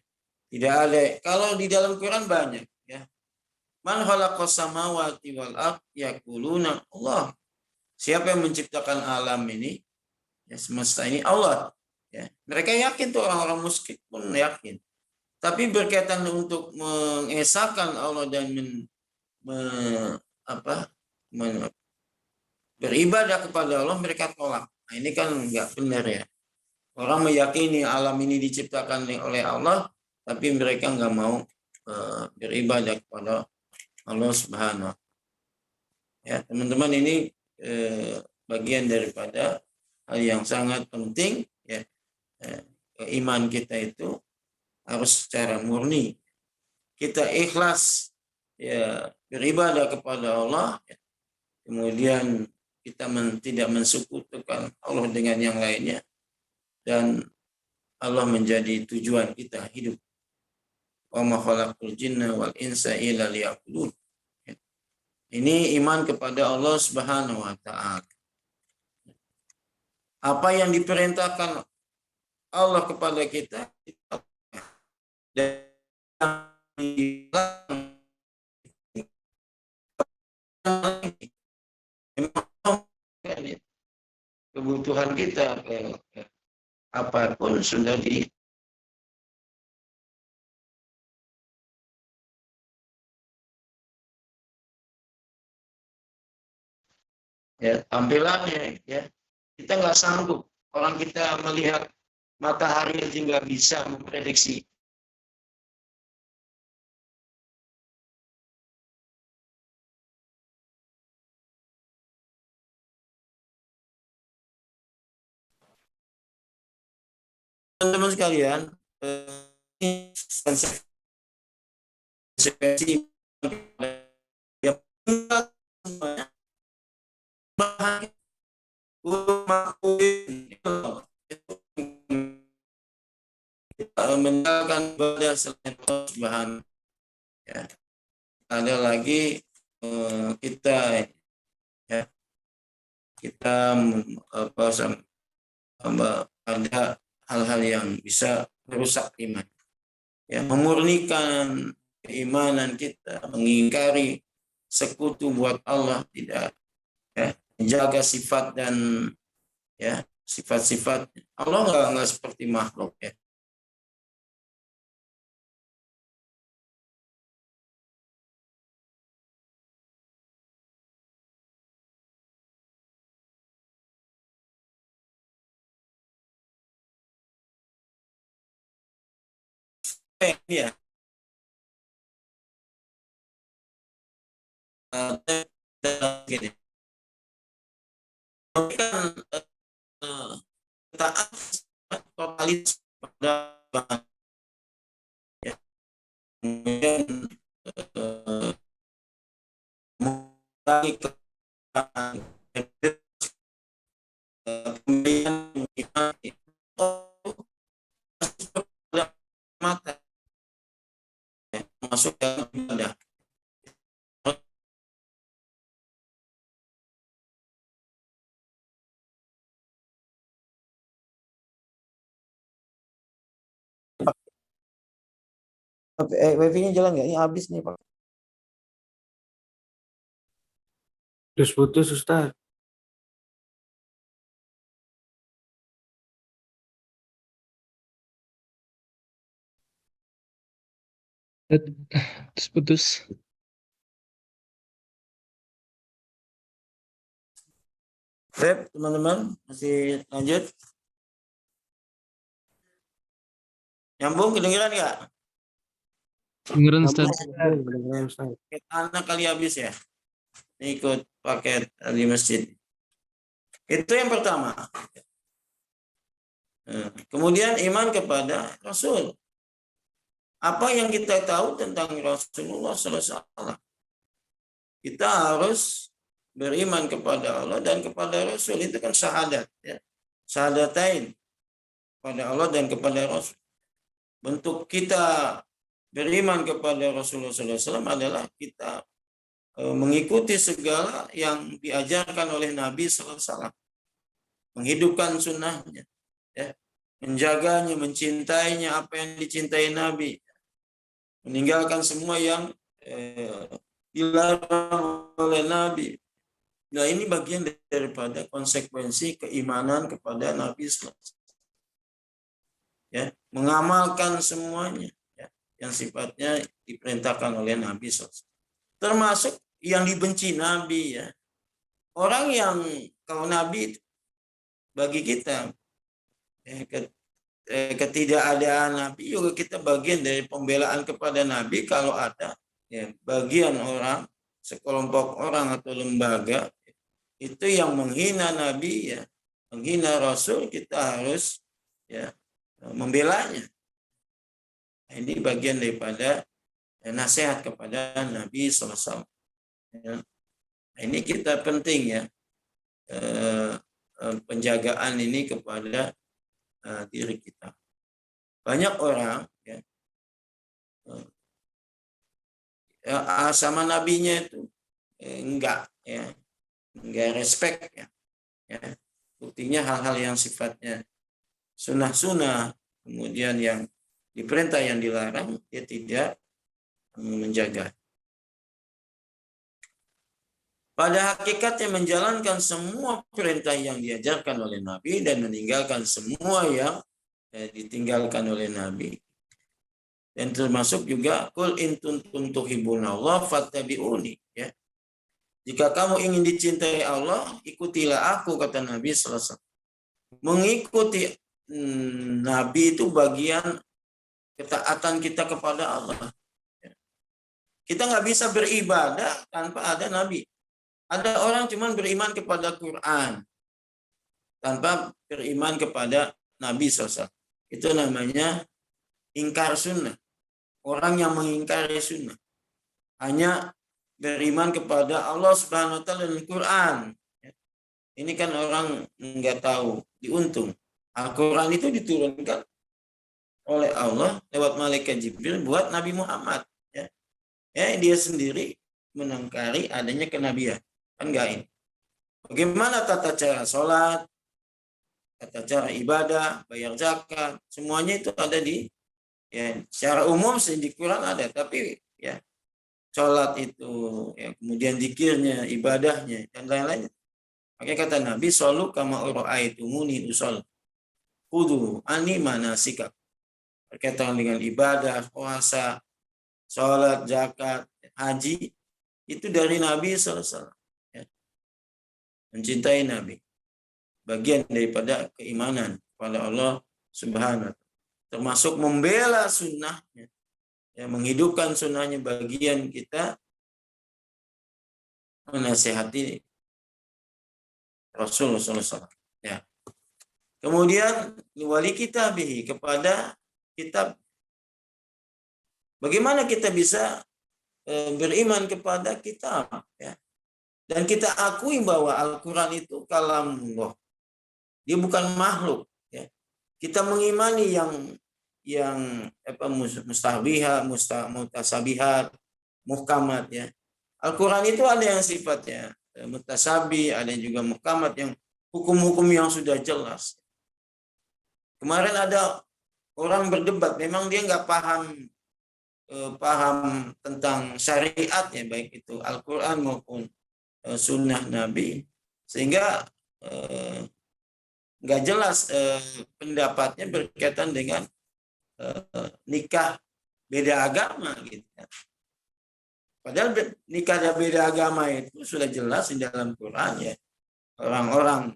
Tidak ada, kalau di dalam Quran banyak, ya. Man khalaqas samawati wal ard yaquluna Allah. Siapa yang menciptakan alam ini, ya, semesta ini? Allah. Ya. Mereka yakin tuh, orang-orang musyrik pun yakin. Tapi berkaitan untuk mengesahkan Allah dan beribadah kepada Allah, mereka tolak. Nah, ini kan nggak benar ya. Orang meyakini alam ini diciptakan oleh Allah, tapi mereka nggak mau beribadah kepada Allah Subhanahu. Ya, teman-teman, ini bagian daripada hal yang sangat penting ya. Iman kita itu harus secara murni. Kita ikhlas ya beribadah kepada Allah, ya. Kemudian kita tidak mensekutukan Allah dengan yang lainnya, dan Allah menjadi tujuan kita hidup. Wa ma khalaqul jinna wal insa illa liya'budun. Ini iman kepada Allah Subhanahu wa taala. Apa yang diperintahkan Allah kepada kita dan kebutuhan kita apapun sudah ya tampilannya ya, kita nggak sanggup. Orang kita melihat matahari aja nggak bisa memprediksi. Teman-teman sekalian, konsekuensi yang meninggalkan ibadah selain Allah Subhanahu ya. Ada lagi kita ada hal-hal yang bisa merusak iman ya, memurnikan keimanan kita, mengingkari sekutu buat Allah, tidak ya, menjaga sifat dan ya sifat-sifat Allah nggak seperti makhluk ya. Ya. Gini. Taat totalis pada ya. Kemudian mulai ke mata masuk dalam ibadah. Wifi-nya jalan nggak? Ini habis nih Pak. Terus putus Ustaz. Terus putus. Baik, teman-teman, masih lanjut. Nyambung, kedengeran nggak? Dengeran Ustaz. Anak kali habis ya. Ini ikut paket di masjid. Itu yang pertama. Kemudian iman kepada Rasul. Apa yang kita tahu tentang Rasulullah SAW? Kita harus beriman kepada Allah dan kepada Rasul. Itu kan syahadat ya. Syahadatain kepada Allah dan kepada Rasul. Bentuk kita beriman kepada Rasulullah SAW adalah kita mengikuti segala yang diajarkan oleh Nabi SAW, menghidupkan sunnahnya, ya, menjaganya, mencintainya apa yang dicintai Nabi, meninggalkan semua yang dilarang oleh Nabi. Nah, ini bagian daripada konsekuensi keimanan kepada Nabi SAW. Ya, mengamalkan semuanya. Ya. yang sifatnya diperintahkan oleh Nabi SAW. Termasuk yang dibenci Nabi ya. Orang yang kalau Nabi bagi kita ketidakadaan Nabi juga kita bagian dari pembelaan kepada Nabi. Kalau ada ya, bagian orang, sekelompok orang atau lembaga itu yang menghina Nabi ya, menghina Rasul, kita harus ya membelanya. Ini bagian daripada nasihat kepada Nabi SAW. Ya. Ini kita penting ya, penjagaan ini kepada diri kita. Banyak orang ya, sama nabinya itu enggak respect ya. Buktinya hal-hal yang sifatnya sunnah-sunnah, kemudian yang diperintah yang dilarang, dia tidak menjaga. Pada hakikatnya menjalankan semua perintah yang diajarkan oleh Nabi dan meninggalkan semua yang ditinggalkan oleh Nabi. Dan termasuk juga qul in kuntum tuhibbunallah fattabi'uni ya. Jika kamu ingin dicintai Allah, ikutilah aku, kata Nabi sallallahu alaihi wasallam. Mengikuti Nabi itu bagian ketaatan kita kepada Allah. Kita nggak bisa beribadah tanpa ada Nabi. Ada orang cuma beriman kepada Quran tanpa beriman kepada Nabi SAW. Itu namanya ingkar sunnah. Orang yang mengingkari sunnah. Hanya beriman kepada Allah Subhanahu wa taala dan Quran. Ini kan orang nggak tahu, diuntung. Al-Quran itu diturunkan oleh Allah lewat malaikat Jibril buat Nabi Muhammad. Dia sendiri menangkari adanya kenabian. Kan enggak ini. Bagaimana tata cara sholat, tata cara ibadah, bayar zakat, semuanya itu ada di secara umum di Quran ada, tapi ya sholat itu ya, kemudian zikirnya, ibadahnya dan lain-lain. Makanya kata Nabi, shollu kama ra'aitumuni ushol. Kudu ani manasikak. Berkaitan dengan ibadah, puasa, sholat, zakat, haji, itu dari Nabi SAW. Ya. Mencintai Nabi. Bagian daripada keimanan kepada Allah Subhanahu wa taala. Termasuk membela sunnahnya. Ya, menghidupkan sunnahnya, bagian kita menasihati Rasulullah SAW. Ya. Kemudian wali kitabihi, kepada kitab. Bagaimana kita bisa beriman kepada kitab ya. Dan kita akui bahwa Al-Quran itu kalamullah. Dia bukan makhluk ya. Kita mengimani yang mustahbihat, mutasabihat, muhkamat ya. Al-Quran itu ada yang sifatnya mutasabi, ada yang juga muhkamat, yang hukum-hukum yang sudah jelas. Kemarin ada orang berdebat, memang dia nggak paham tentang syariat ya, baik itu Al-Quran maupun sunnah Nabi, sehingga nggak jelas pendapatnya berkaitan dengan nikah beda agama gitu. Padahal nikah beda agama itu sudah jelas di dalam Quran ya. Orang-orang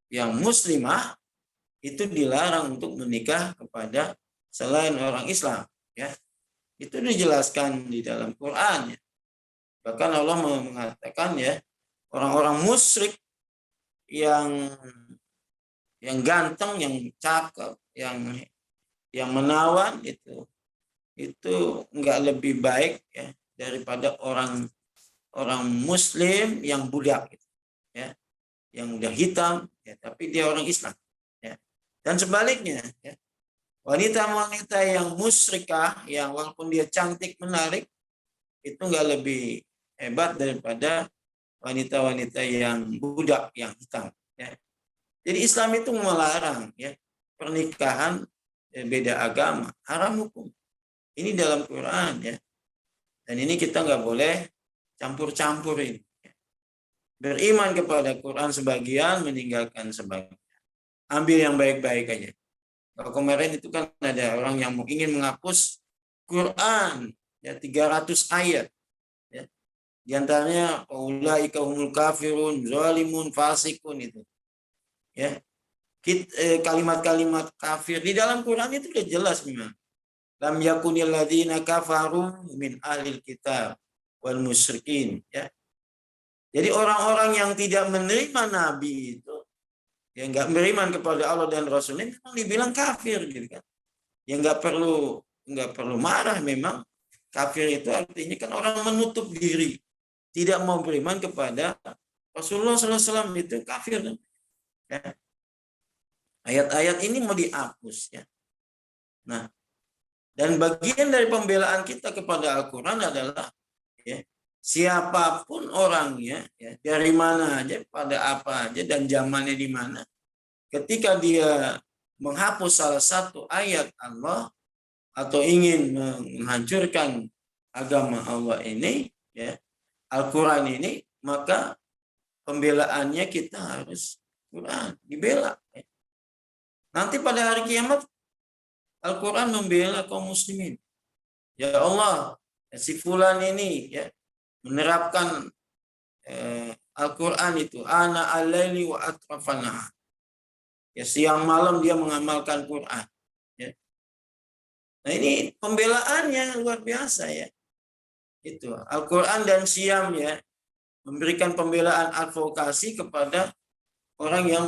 yang muslimah itu dilarang untuk menikah kepada selain orang Islam ya. Itu dijelaskan di dalam Quran ya. Bahkan Allah mengatakan ya, orang-orang musyrik yang ganteng, yang cakep, yang menawan itu enggak lebih baik ya daripada orang muslim yang budak gitu, ya. Yang udah hitam ya, tapi dia orang Islam ya. Dan sebaliknya ya, wanita-wanita yang musyrikah yang walaupun dia cantik menarik itu enggak lebih hebat daripada wanita-wanita yang budak yang hitam ya. Jadi Islam itu melarang ya pernikahan beda agama, haram hukum. Ini dalam Quran ya. Dan ini kita nggak boleh campur-campur ini. Beriman kepada Quran sebagian, meninggalkan sebagian. Ambil yang baik-baik aja. Kalau kemarin itu kan ada orang yang ingin menghapus Quran ya 300 ayat ya. Di antaranya ulaika humul kafirun zalimun fasikun itu. Ya. Kalimat-kalimat kafir di dalam Quran itu sudah jelas memang. Lam yakunil ladzina kafaru min ahlil kitab wal musyrikin ya. Jadi orang-orang yang tidak menerima nabi itu yang enggak beriman kepada Allah dan Rasulnya memang dibilang kafir gitu kan. Yang enggak perlu marah memang. Kafir itu artinya kan orang menutup diri, tidak mau beriman kepada Rasulullah SAW itu kafir. Ya. Ayat-ayat ini mau dihapus ya. Nah, dan bagian dari pembelaan kita kepada Al-Quran adalah ya, siapapun orangnya, ya, dari mana aja, pada apa aja, dan zamannya di mana, ketika dia menghapus salah satu ayat Allah atau ingin menghancurkan agama Allah ini, ya, Al-Quran ini, maka pembelaannya kita harus Quran, dibela. Ya. Nanti pada hari kiamat Al-Quran membela kaum muslimin. Ya Allah, si fulan ini ya menerapkan Al-Quran itu ana al-laili wa atrafana. Ya siang malam dia mengamalkan Quran. Ya. Nah ini pembelaannya luar biasa ya. Itu Al-Quran dan siam ya memberikan pembelaan advokasi kepada orang yang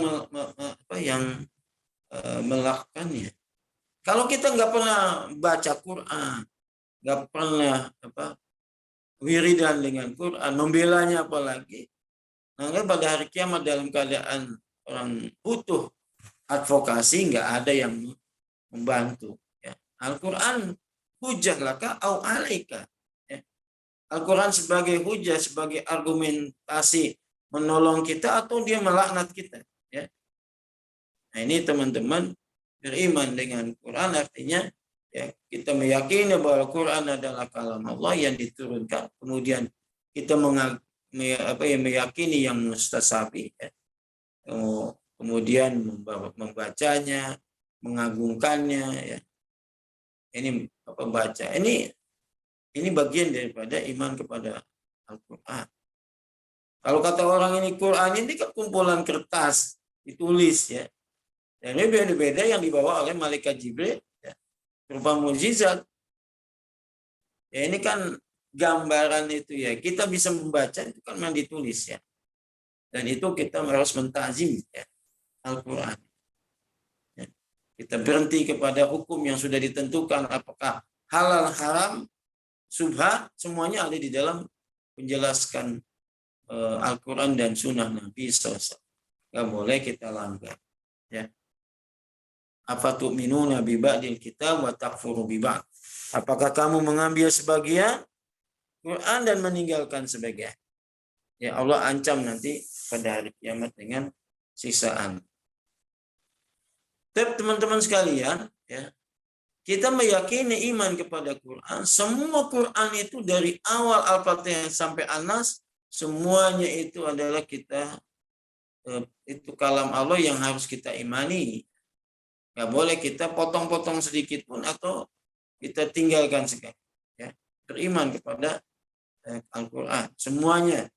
melakukannya. Kalau kita nggak pernah baca Quran, nggak pernah wiridan dengan Quran, membelanya apalagi, maka pada hari kiamat dalam keadaan orang butuh advokasi, nggak ada yang membantu. Ya. Al-Quran hujah laka au alaika. Ya. Al-Quran sebagai hujah, sebagai argumentasi menolong kita atau dia melaknat kita. Ya. Nah ini teman-teman, beriman dengan Quran artinya ya, kita meyakini bahwa Quran adalah kalam Allah yang diturunkan, kemudian kita meyakini yang mustasabi, ya. Kemudian membacanya, mengagungkannya, ya. Ini baca. Ini bagian daripada iman kepada Al-Quran. Kalau kata orang ini Quran ini kan kumpulan kertas ditulis ya. Dan ini beda-beda yang dibawa oleh malaikat Jibril ya, berupa mukjizat. Ya ini kan gambaran itu ya. Kita bisa membaca itu kan yang ditulis ya. Dan itu kita harus mentazim ya, Al-Quran. Ya. Kita berhenti kepada hukum yang sudah ditentukan apakah halal, haram, subhat, semuanya ada di dalam menjelaskan Al-Quran dan Sunnah Nabi SAW. Gak boleh kita langgar. Ya. Afatu'minuna bi ba'dil kitab wa takfuru bi ba'd. Apakah kamu mengambil sebagian Quran dan meninggalkan sebagian? Ya Allah ancam nanti pada hari kiamat dengan siksaan. Tapi teman-teman sekalian, ya, kita meyakini iman kepada Quran. Semua Quran itu dari awal Al-Fatihah sampai An-Nas, semuanya itu adalah itu kalam Allah yang harus kita imani. Gak boleh kita potong-potong sedikit pun atau kita tinggalkan sekali. Ya. Beriman kepada Al-Quran. Semuanya.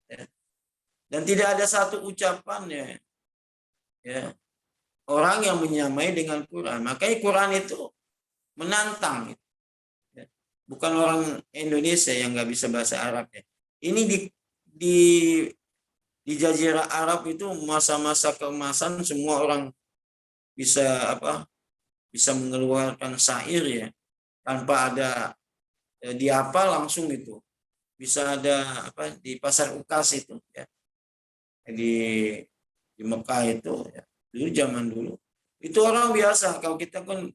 Ya. Dan tidak ada satu ucapan ya, orang yang menyamai dengan Quran. Makanya Quran itu menantang. Ya. Bukan orang Indonesia yang nggak bisa bahasa Arab. Ya. Ini di Jazirah Arab itu masa-masa keemasan semua orang bisa mengeluarkan syair ya tanpa ada dihafal langsung itu bisa ada di pasar Ukas itu ya di Mekah itu ya. Dulu zaman dulu itu orang biasa kalau kita kan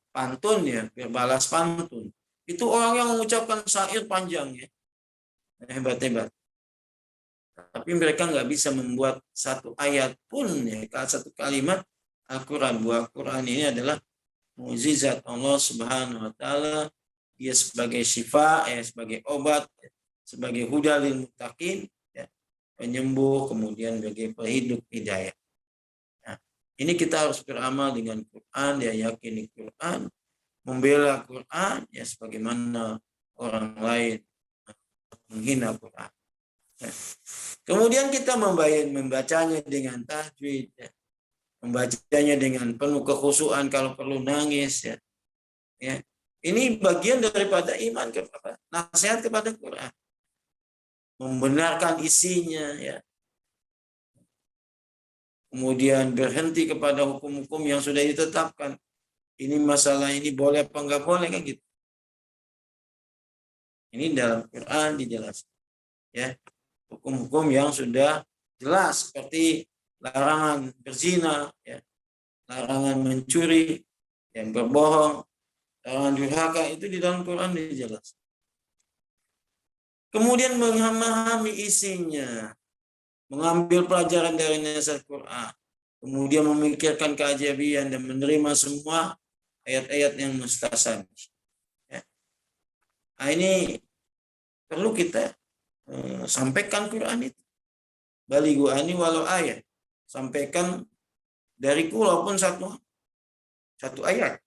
pantun ya berbalas pantun itu orang yang mengucapkan syair panjang ya hebat-hebat. Tapi mereka nggak bisa membuat satu ayat pun ya, satu kalimat Al-Quran. Bahwa Al-Quran ini adalah mukjizat Allah Subhanahu wa taala. Dia sebagai syifa, ya, sebagai obat, ya, sebagai huda lil muttaqin, ya, penyembuh, kemudian sebagai penghidup hidayah. Nah, Ini kita harus beramal dengan Quran, dia yakini Quran, membela Quran, ya sebagaimana orang lain menghina Quran. Kemudian kita membacanya dengan tajwid, ya. Membacanya dengan penuh kekhusyuan, kalau perlu nangis, ya. Ya. Ini bagian daripada iman kepada nasihat kepada Quran, membenarkan isinya, ya. Kemudian berhenti kepada hukum-hukum yang sudah ditetapkan. Ini masalah ini boleh apa enggak boleh, kan gitu. Ini dalam Quran dijelaskan, ya. Hukum-hukum yang sudah jelas, seperti larangan berzina, ya. Larangan mencuri, yang berbohong, larangan durhaka, itu di dalam Quran dijelaskan. Kemudian memahami isinya, mengambil pelajaran dari nasihat Quran, kemudian memikirkan keajaiban dan menerima semua ayat-ayat yang mustasabih. Ya. Nah, ini perlu kita sampaikan Quran itu. Balighu ani walau ayat. Sampaikan dariku walaupun satu ayat.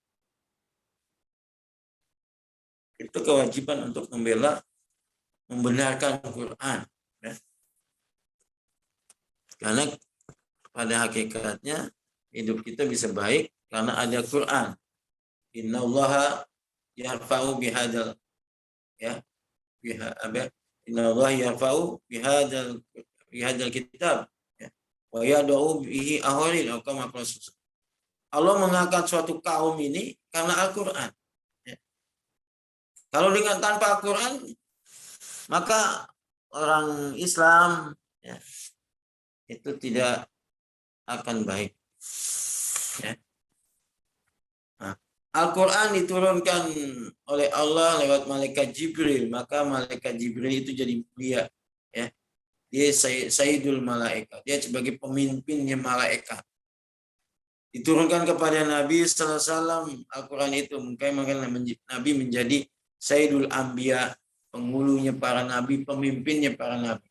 Itu kewajiban untuk membenarkan Quran. Ya. Karena pada hakikatnya hidup kita bisa baik karena ada Quran. Innallaha yarfa'u bihadzal, ya, innallaha yarfa'u bihadzal kitab, ya, wa yad'u bihi ahwarin. Allah mengangkat suatu kaum ini karena Al-Quran. Ya. Kalau dengan tanpa Al-Quran, maka orang Islam, ya, itu tidak akan baik. Ya. Nah, Al-Quran diturunkan oleh Allah lewat malaikat Jibril, maka malaikat Jibril itu jadi mulia. Ya. Dia Sayyidul Malaikat, dia sebagai pemimpinnya malaikat. Diturunkan kepada Nabi sallallahu alaihi wasallam Al-Quran itu, maka Nabi menjadi Sayyidul Anbiya, penghulunya para nabi, pemimpinnya para nabi.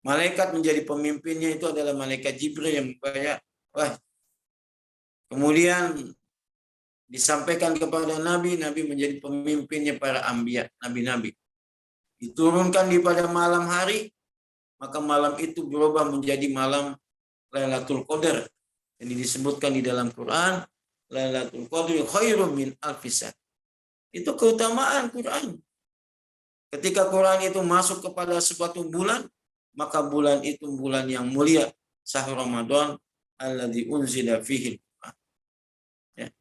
Malaikat menjadi pemimpinnya itu adalah malaikat Jibril yang membaca wah. Kemudian disampaikan kepada Nabi, Nabi menjadi pemimpinnya para anbiya, nabi-nabi. Diturunkan di pada malam hari, maka malam itu berubah menjadi malam Lailatul Qadar. Ini disebutkan di dalam Quran, Lailatul Qadri khairum min alfi syahr. Itu keutamaan Quran. Ketika Quran itu masuk kepada suatu bulan, maka bulan itu bulan yang mulia, syahrul Ramadan alladzi unzila fihi. Ya.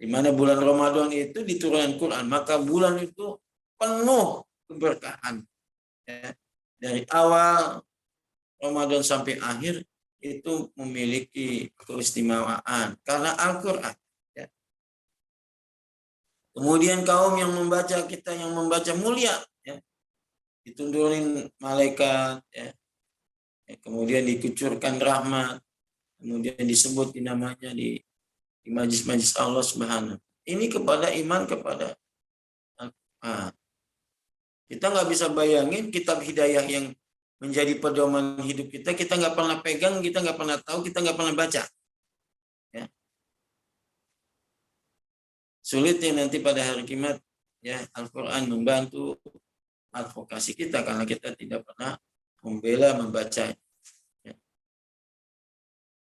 Di mana bulan Ramadan itu diturunkan Quran, maka bulan itu penuh keberkahan. Ya. Dari awal Ramadan sampai akhir itu memiliki keistimewaan karena Al-Quran. Ya. Kemudian kaum yang membaca, kita yang membaca mulia, ya. Diturunin malaikat, ya. Ya, kemudian dikucurkan rahmat, kemudian disebut namanya di majlis-majlis Allah Subhanahu. Ini kepada iman kepada Al-Quran. Kita nggak bisa bayangin kitab hidayah yang menjadi pedoman hidup kita, kita nggak pernah pegang, kita nggak pernah tahu, kita nggak pernah baca. Ya. Sulitnya nanti pada hari kiamat, ya, Al-Quran membantu advokasi kita karena kita tidak pernah membela membaca. Ya.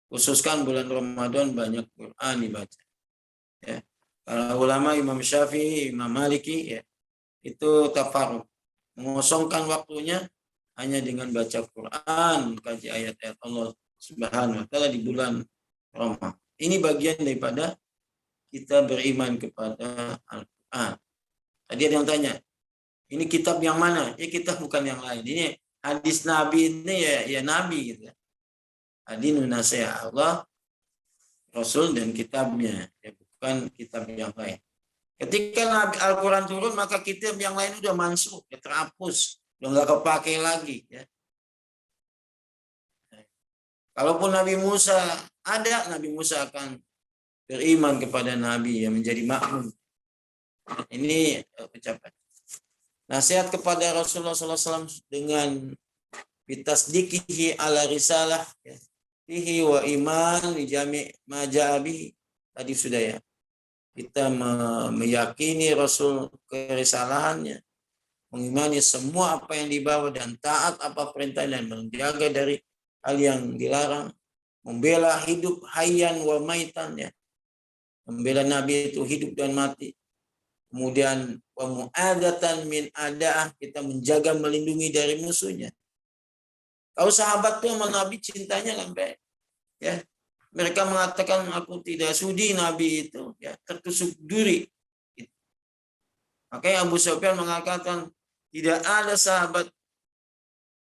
Khususkan bulan Ramadan banyak Quran dibaca. Ya. Para ulama Imam Syafi'i, Imam Maliki, ya, itu tafarruq, mengosongkan waktunya hanya dengan baca Quran, kaji ayat-ayat Allah Subhanahu wa taala di bulan Ramadan. Ini bagian daripada kita beriman kepada Al-Quran. Tadi ada yang tanya, ini kitab yang mana? Ya kitab bukan yang lain. Ini hadis Nabi ini ya Nabi gitu. Adinu nasihat Allah, Rasul dan kitabnya, ya, bukan kitab yang lain. Ketika Nabi Al-Quran turun, maka kitab yang lain udah mansuh, ya, terhapus, udah nggak kepake lagi. Ya. Kalaupun Nabi Musa ada, Nabi Musa akan beriman kepada Nabi yang menjadi makmum. Ini pencapaian. Nasihat kepada Rasulullah SAW dengan bitasdiqihi ala risalah, ya, tihi wa iman li jami' ma ja'a bihi. Tadi sudah ya. Kita meyakini Rasul kerisalahannya, mengimani semua apa yang dibawa dan taat apa perintah dan menjaga dari hal yang dilarang, membela hidup hayyan wa maitan ya. Membela Nabi itu hidup dan mati. Kemudian wa mu'adatan min adaah, kita menjaga melindungi dari musuhnya. Kalau sahabat tuh sama Nabi cintanya sampai ya, mereka mengatakan aku tidak sudi Nabi itu ya tertusuk duri. Makanya Abu Sufyan mengatakan tidak ada sahabat,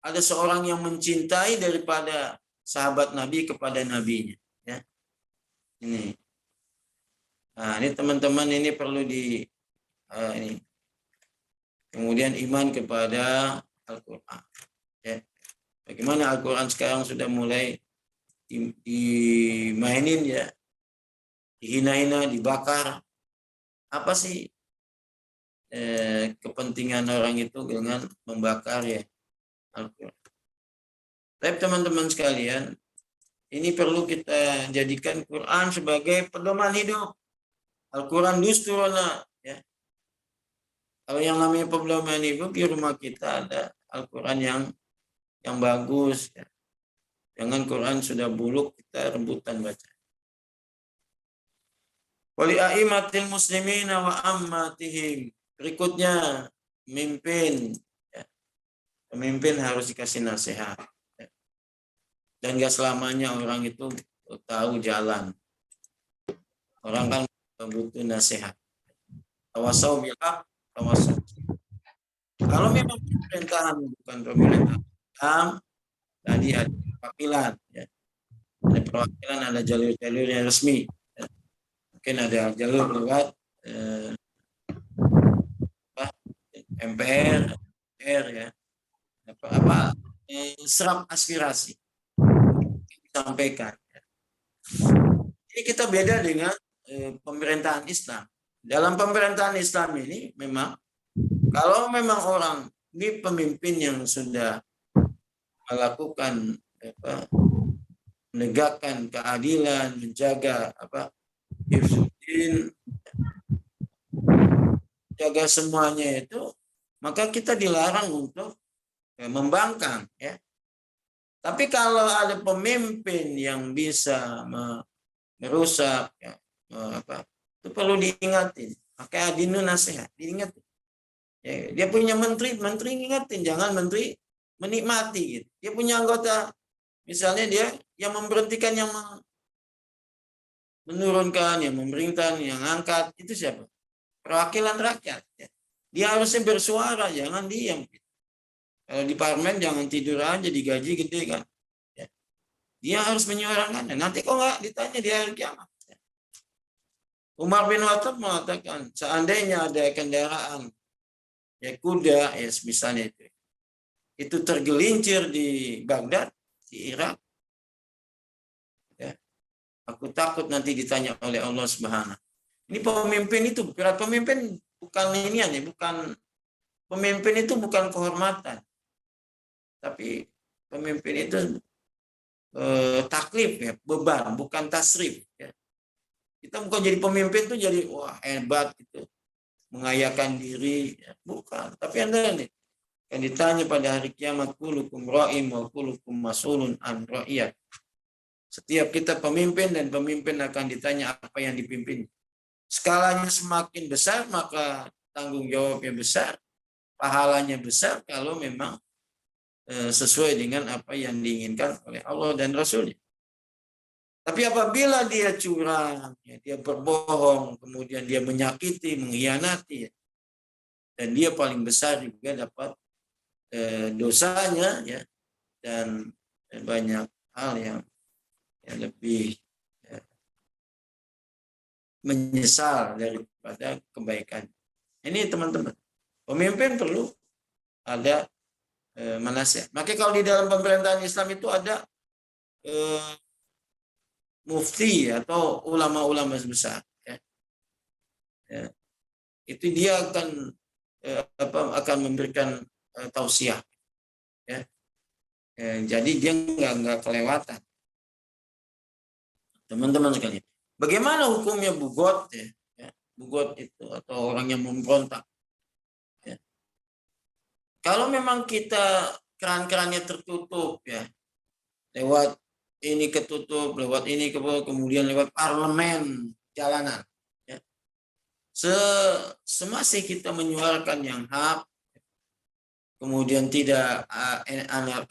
ada seorang yang mencintai daripada sahabat Nabi kepada nabinya. Ya. Ini. Nah, ini teman-teman ini perlu di ini. Kemudian iman kepada Al-Quran. Ya. Bagaimana Al-Quran sekarang sudah mulai dimainin ya, dihina-hina, dibakar. Apa sih kepentingan orang itu dengan membakar ya Al-Quran? Tapi teman-teman sekalian, ini perlu kita jadikan Quran sebagai pedoman hidup. Al-Quran dusturuna ya. Kalau yang namanya pedoman hidup, di rumah kita ada Al-Quran yang bagus ya. Jangan Quran sudah buluk kita rebutan baca. Wali a'immatil muslimina wa ammatihim. Berikutnya pemimpin. Ya. Pemimpin harus dikasih nasihat. Ya. Dan gak selamanya orang itu tahu jalan. Orang kan butuh nasihat. Tawasau bil haq, tawasau. Kalau memang pemerintahan bukan pemerintahan, tadi ada perwakilan, ya. Ada perwakilan, ada jalur-jalur yang resmi. Ya. Mungkin ada jalur lewat MPR, ya. Serap aspirasi disampaikan. Ya. Ini kita beda dengan pemerintahan Islam. Dalam pemerintahan Islam ini memang kalau memang orang ini pemimpin yang sudah melakukan menegakkan keadilan, menjaga hifzuddin, jaga semuanya itu, maka kita dilarang untuk membangkang ya. Tapi kalau ada pemimpin yang bisa merusak ya, itu perlu diingatin. Maka adinu nasihat, diingatin. Ya, dia punya menteri ingatin, jangan menteri menikmati gitu. Dia punya anggota, misalnya dia yang memberhentikan, yang menurunkan, yang memerintahkan, yang angkat, itu siapa? Perwakilan rakyat. Ya. Dia harusnya bersuara, jangan diam. Kalau di parlemen jangan tidur aja, digaji gede kan. Ya. Dia harus menyuarakan. Nanti kok nggak ditanya di hari kiamat. Ya. Umar bin Khattab mengatakan, seandainya ada kendaraan ya kuda, ya misalnya itu tergelincir di Baghdad, di Irak, ya, aku takut nanti ditanya oleh Allah Subhanahu. Ini pemimpin itu, pemimpin bukan inian ya, bukan pemimpin itu bukan kehormatan, tapi pemimpin itu taklif ya, beban, bukan tasrif. Ya. Kita bukan jadi pemimpin tuh jadi wah hebat gitu, mengayakan diri, ya, bukan. Tapi Anda nih yang ditanya pada hari kiamat, kullukum ra'im wa kullukum mas'ulun an ra'iyat. Setiap kita pemimpin dan pemimpin akan ditanya apa yang dipimpin. Skalanya semakin besar maka tanggung jawabnya besar, pahalanya besar kalau memang sesuai dengan apa yang diinginkan oleh Allah dan Rasul-Nya. Tapi apabila dia curang, ya, dia berbohong, kemudian dia menyakiti, mengkhianati, ya, dan dia paling besar juga dapat dosanya, ya, dan banyak hal yang lebih menyesal daripada kebaikan. Ini teman-teman, pemimpin perlu ada manasihat. Maka kalau di dalam pemerintahan Islam itu ada mufti atau ulama-ulama besar, ya. Ya. Itu dia akan memberikan tausiah, ya. Jadi dia nggak kelewatan. teman-teman sekalian. Bagaimana hukumnya bugot ya? Bugot itu atau orang yang memberontak. Ya. Kalau memang kita keran-kerannya tertutup ya, lewat ini ketutup, lewat ini kemudian lewat parlemen jalanan. Ya. Semasih kita menyuarakan yang hak, kemudian tidak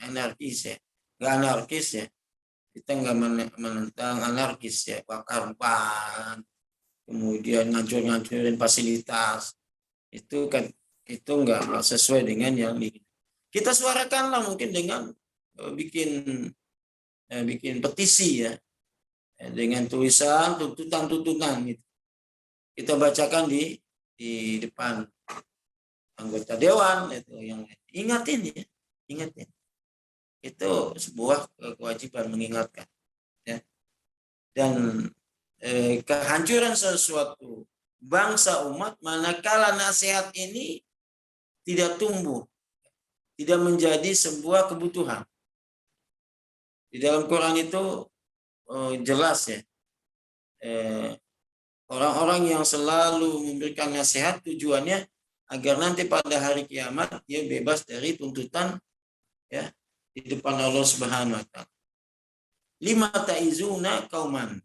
anarkis ya, nggak anarkis ya, kita nggak menentang anarkis ya, bakar ban, kemudian ngancur-ngancurin fasilitas, itu kan itu nggak sesuai dengan yang kita suarakanlah mungkin dengan bikin petisi ya, dengan tulisan tuntutan gitu. Kita bacakan di depan anggota dewan itu yang ingatin ya, ingatin. Itu sebuah kewajiban mengingatkan ya. Dan kehancuran sesuatu bangsa umat manakala nasihat ini tidak tumbuh, tidak menjadi sebuah kebutuhan. Di dalam Quran itu jelas ya, orang-orang yang selalu memberikan nasihat tujuannya agar nanti pada hari kiamat dia bebas dari tuntutan ya di depan Allah Subhanahu wa taala. Lima ta'izuna kauman,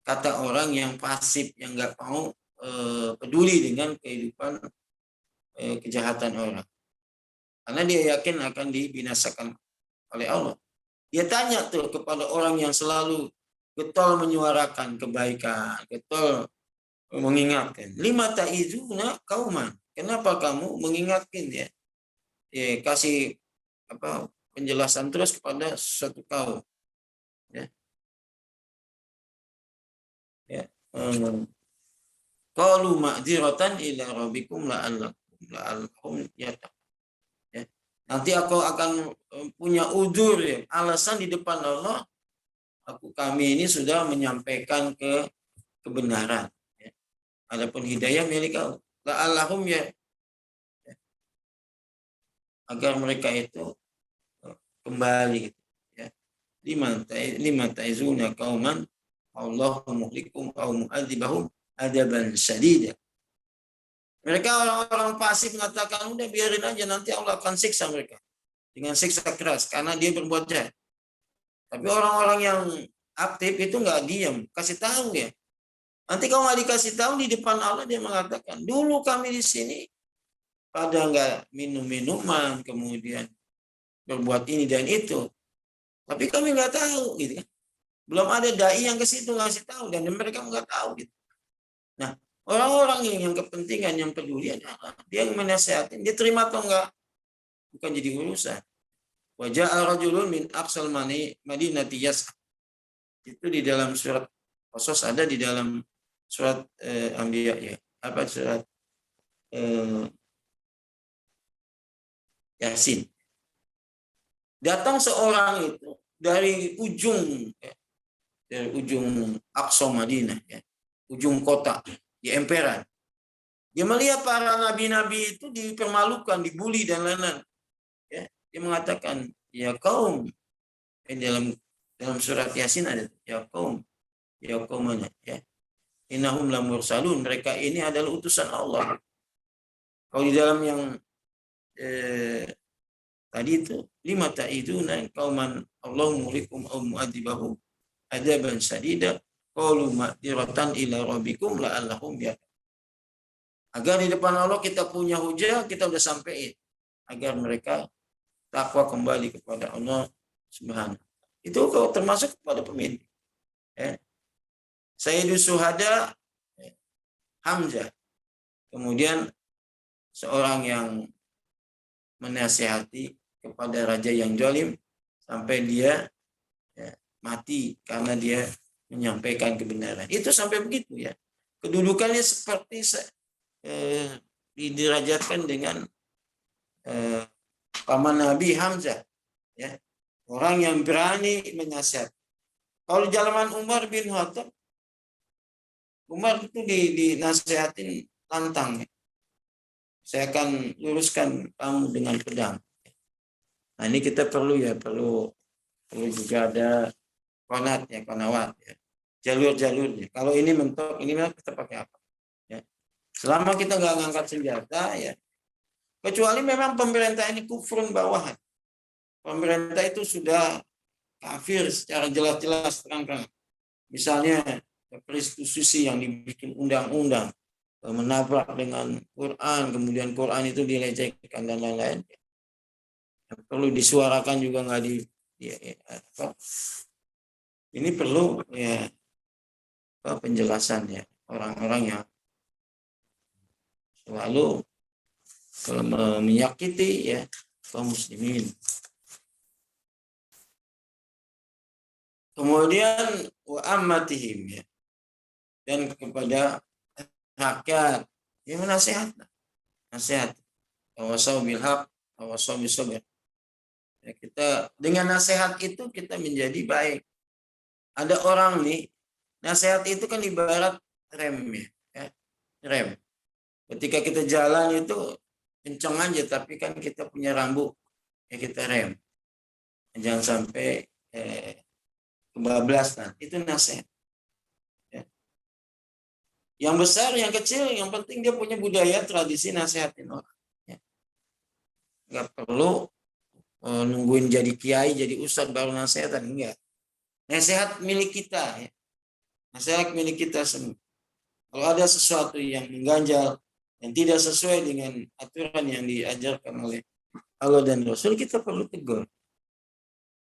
kata orang yang pasif, yang nggak mau peduli dengan kehidupan kejahatan orang, karena dia yakin akan dibinasakan oleh Allah. Dia tanya tuh kepada orang yang selalu getol menyuarakan kebaikan, getol mengingatkan. Lima ta'izuna kauman, kenapa kamu mengingatkan ya? Kasih penjelasan terus kepada suatu kaum. Ya. Ya. Qalu ma'dziratan ila rabbikum la'allakum yattaqun. Ya. Nanti aku akan punya udzur ya, alasan di depan Allah, kami ini sudah menyampaikan kebenaran. Ya. Adapun hidayah milik Allah. La'allahum ya, agar mereka itu kembali ya. Lima ta'izuna qauman Allahu muhlikum aw mu'adzibahum adaban syadida. Mereka orang-orang pasif mengatakan udah biarin aja, nanti Allah akan siksa mereka dengan siksa keras karena dia berbuat jahat. Tapi orang-orang yang aktif itu nggak diam, kasih tahu ya. Nanti kalau nggak dikasih tahu di depan Allah, dia mengatakan dulu kami di sini pada nggak minum minuman, kemudian berbuat ini dan itu, tapi kami nggak tahu gitu kan. Belum ada dai yang ke situ ngasih tahu dan mereka nggak tahu gitu. Nah, orang-orang yang kepentingan, yang peduli adalah dia yang menasihatin, dia terima atau enggak bukan jadi urusan. Wa ja'a rajulun min aqsal madinati yas'a. Itu di dalam surat Qasas, ada di dalam surat Anbiya ya. Apa surat Yasin. Datang seorang itu dari ujung Aqsa Madinah ya, ujung kota di emperan. Dia melihat para nabi-nabi itu dipermalukan, dibully dan lain-lain. Ya, dia mengatakan, ya kaum, dalam surat Yasin ada ya kaum mana ya. Innahum lamursalun, mereka ini adalah utusan Allah. Kalau di dalam yang tadi itu lima ta'iduna qauman Allahu muhlikum aw mu'adzibahum adaban syadida qalu ma'dziratan ila rabbikum la'allahum yattaqun. Agar di depan Allah kita punya hujah, kita udah sampai agar mereka takwa kembali kepada Allah Subhanahu. Itu kalau termasuk kepada pemimpin. Ya. Sayyidus Syuhada Hamzah. Kemudian seorang yang menasihati kepada raja yang zalim sampai dia mati karena dia menyampaikan kebenaran. Itu sampai begitu ya. Kedudukannya seperti diderajatkan dengan paman Nabi Hamzah ya. Orang yang berani menasihat. Kalau di zaman Umar bin Khattab, Umar itu dinasihatin lantang ya. Saya akan luruskan kamu dengan pedang. Nah, ini kita perlu juga ada konawat ya. Jalur-jalurnya. Kalau ini mentok, ini kita pakai apa? Ya. Selama kita nggak ngangkat senjata ya, kecuali memang pemerintah ini kufrun bawahan. Pemerintah itu sudah kafir secara jelas-jelas terang-terang. Misalnya prostitusi yang dibikin undang-undang, menabrak dengan Quran, kemudian Quran itu dilecehkan dan lain-lain. Perlu disuarakan juga nggak ini perlu ya penjelasan ya orang-orang yang selalu kalau menyakiti ya kaum muslimin. Kemudian wa ammatihim ya, dan kepada rakyat yang nasihat awasau bil haq awasau bis sabr. Ya, kita dengan nasihat itu kita menjadi baik. Ada orang nih, nasihat itu kan ibarat rem ya, rem. Ketika kita jalan itu kencang aja, tapi kan kita punya rambu ya kita rem. Jangan sampai kebablasan. Itu nasihat. Ya. Yang besar, yang kecil, yang penting dia punya budaya tradisi nasihatin orang. Ya. Nggak perlu nungguin jadi kiai, jadi ustadz baru nasihatan, enggak. Nasihat milik kita ya. Nasihat milik kita semua. Kalau ada sesuatu yang mengganjal yang tidak sesuai dengan aturan yang diajarkan oleh Allah dan Rasul, kita perlu tegur.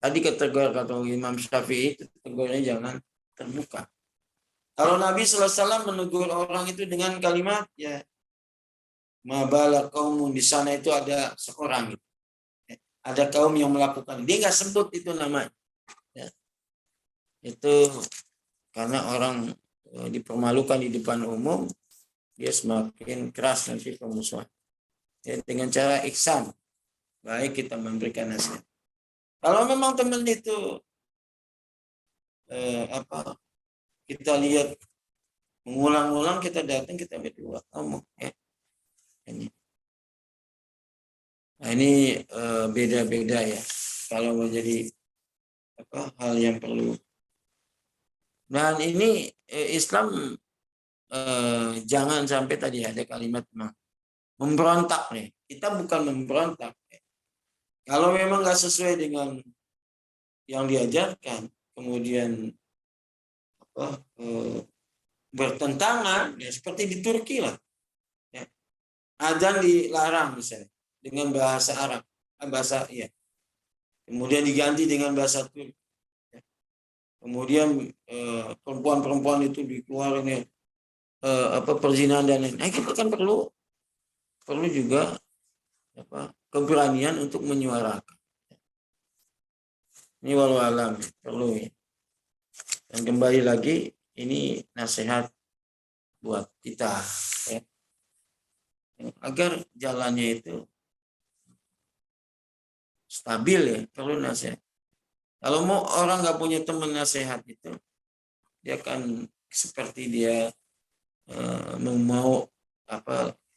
Tadi ketegur kata Imam Syafi'i, itu tegurnya jangan terbuka. Kalau Nabi SAW menegur orang itu dengan kalimat ya mabala kaum, di sana itu ada seorang gitu. Ada kaum yang melakukan, dia nggak sebut itu namanya ya. Itu karena orang dipermalukan di depan umum, dia semakin keras nanti pemusuhan ya, dengan cara ihsan, baik kita memberikan nasihat. Kalau memang teman itu kita lihat mengulang-ulang, kita datang, kita berdua ngomong ya ini. Nah, ini beda-beda ya kalau menjadi hal yang perlu. Dan ini Islam jangan sampai tadi ada kalimat memberontak nih. Kita bukan memberontak. Kalau memang nggak sesuai dengan yang diajarkan, kemudian bertentangan, ya seperti di Turki lah. Ya. Adzan dilarang misalnya dengan bahasa Arab, kemudian diganti dengan bahasa Turki. Ya. Kemudian perempuan-perempuan itu dikeluarin perzinahan dan lain-lain. Nah, kita kan perlu juga keberanian untuk menyuarakan. Ini walau alam perlu ya. Dan kembali lagi ini nasihat buat kita ya. Agar jalannya itu stabil ya, perlu nasihat. Kalau mau orang nggak punya teman nasihat itu, dia akan seperti dia mau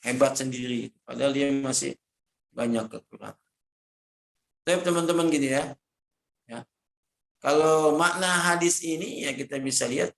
hebat sendiri, padahal dia masih banyak kekurangan. Tapi teman-teman gini ya, kalau makna hadis ini ya kita bisa lihat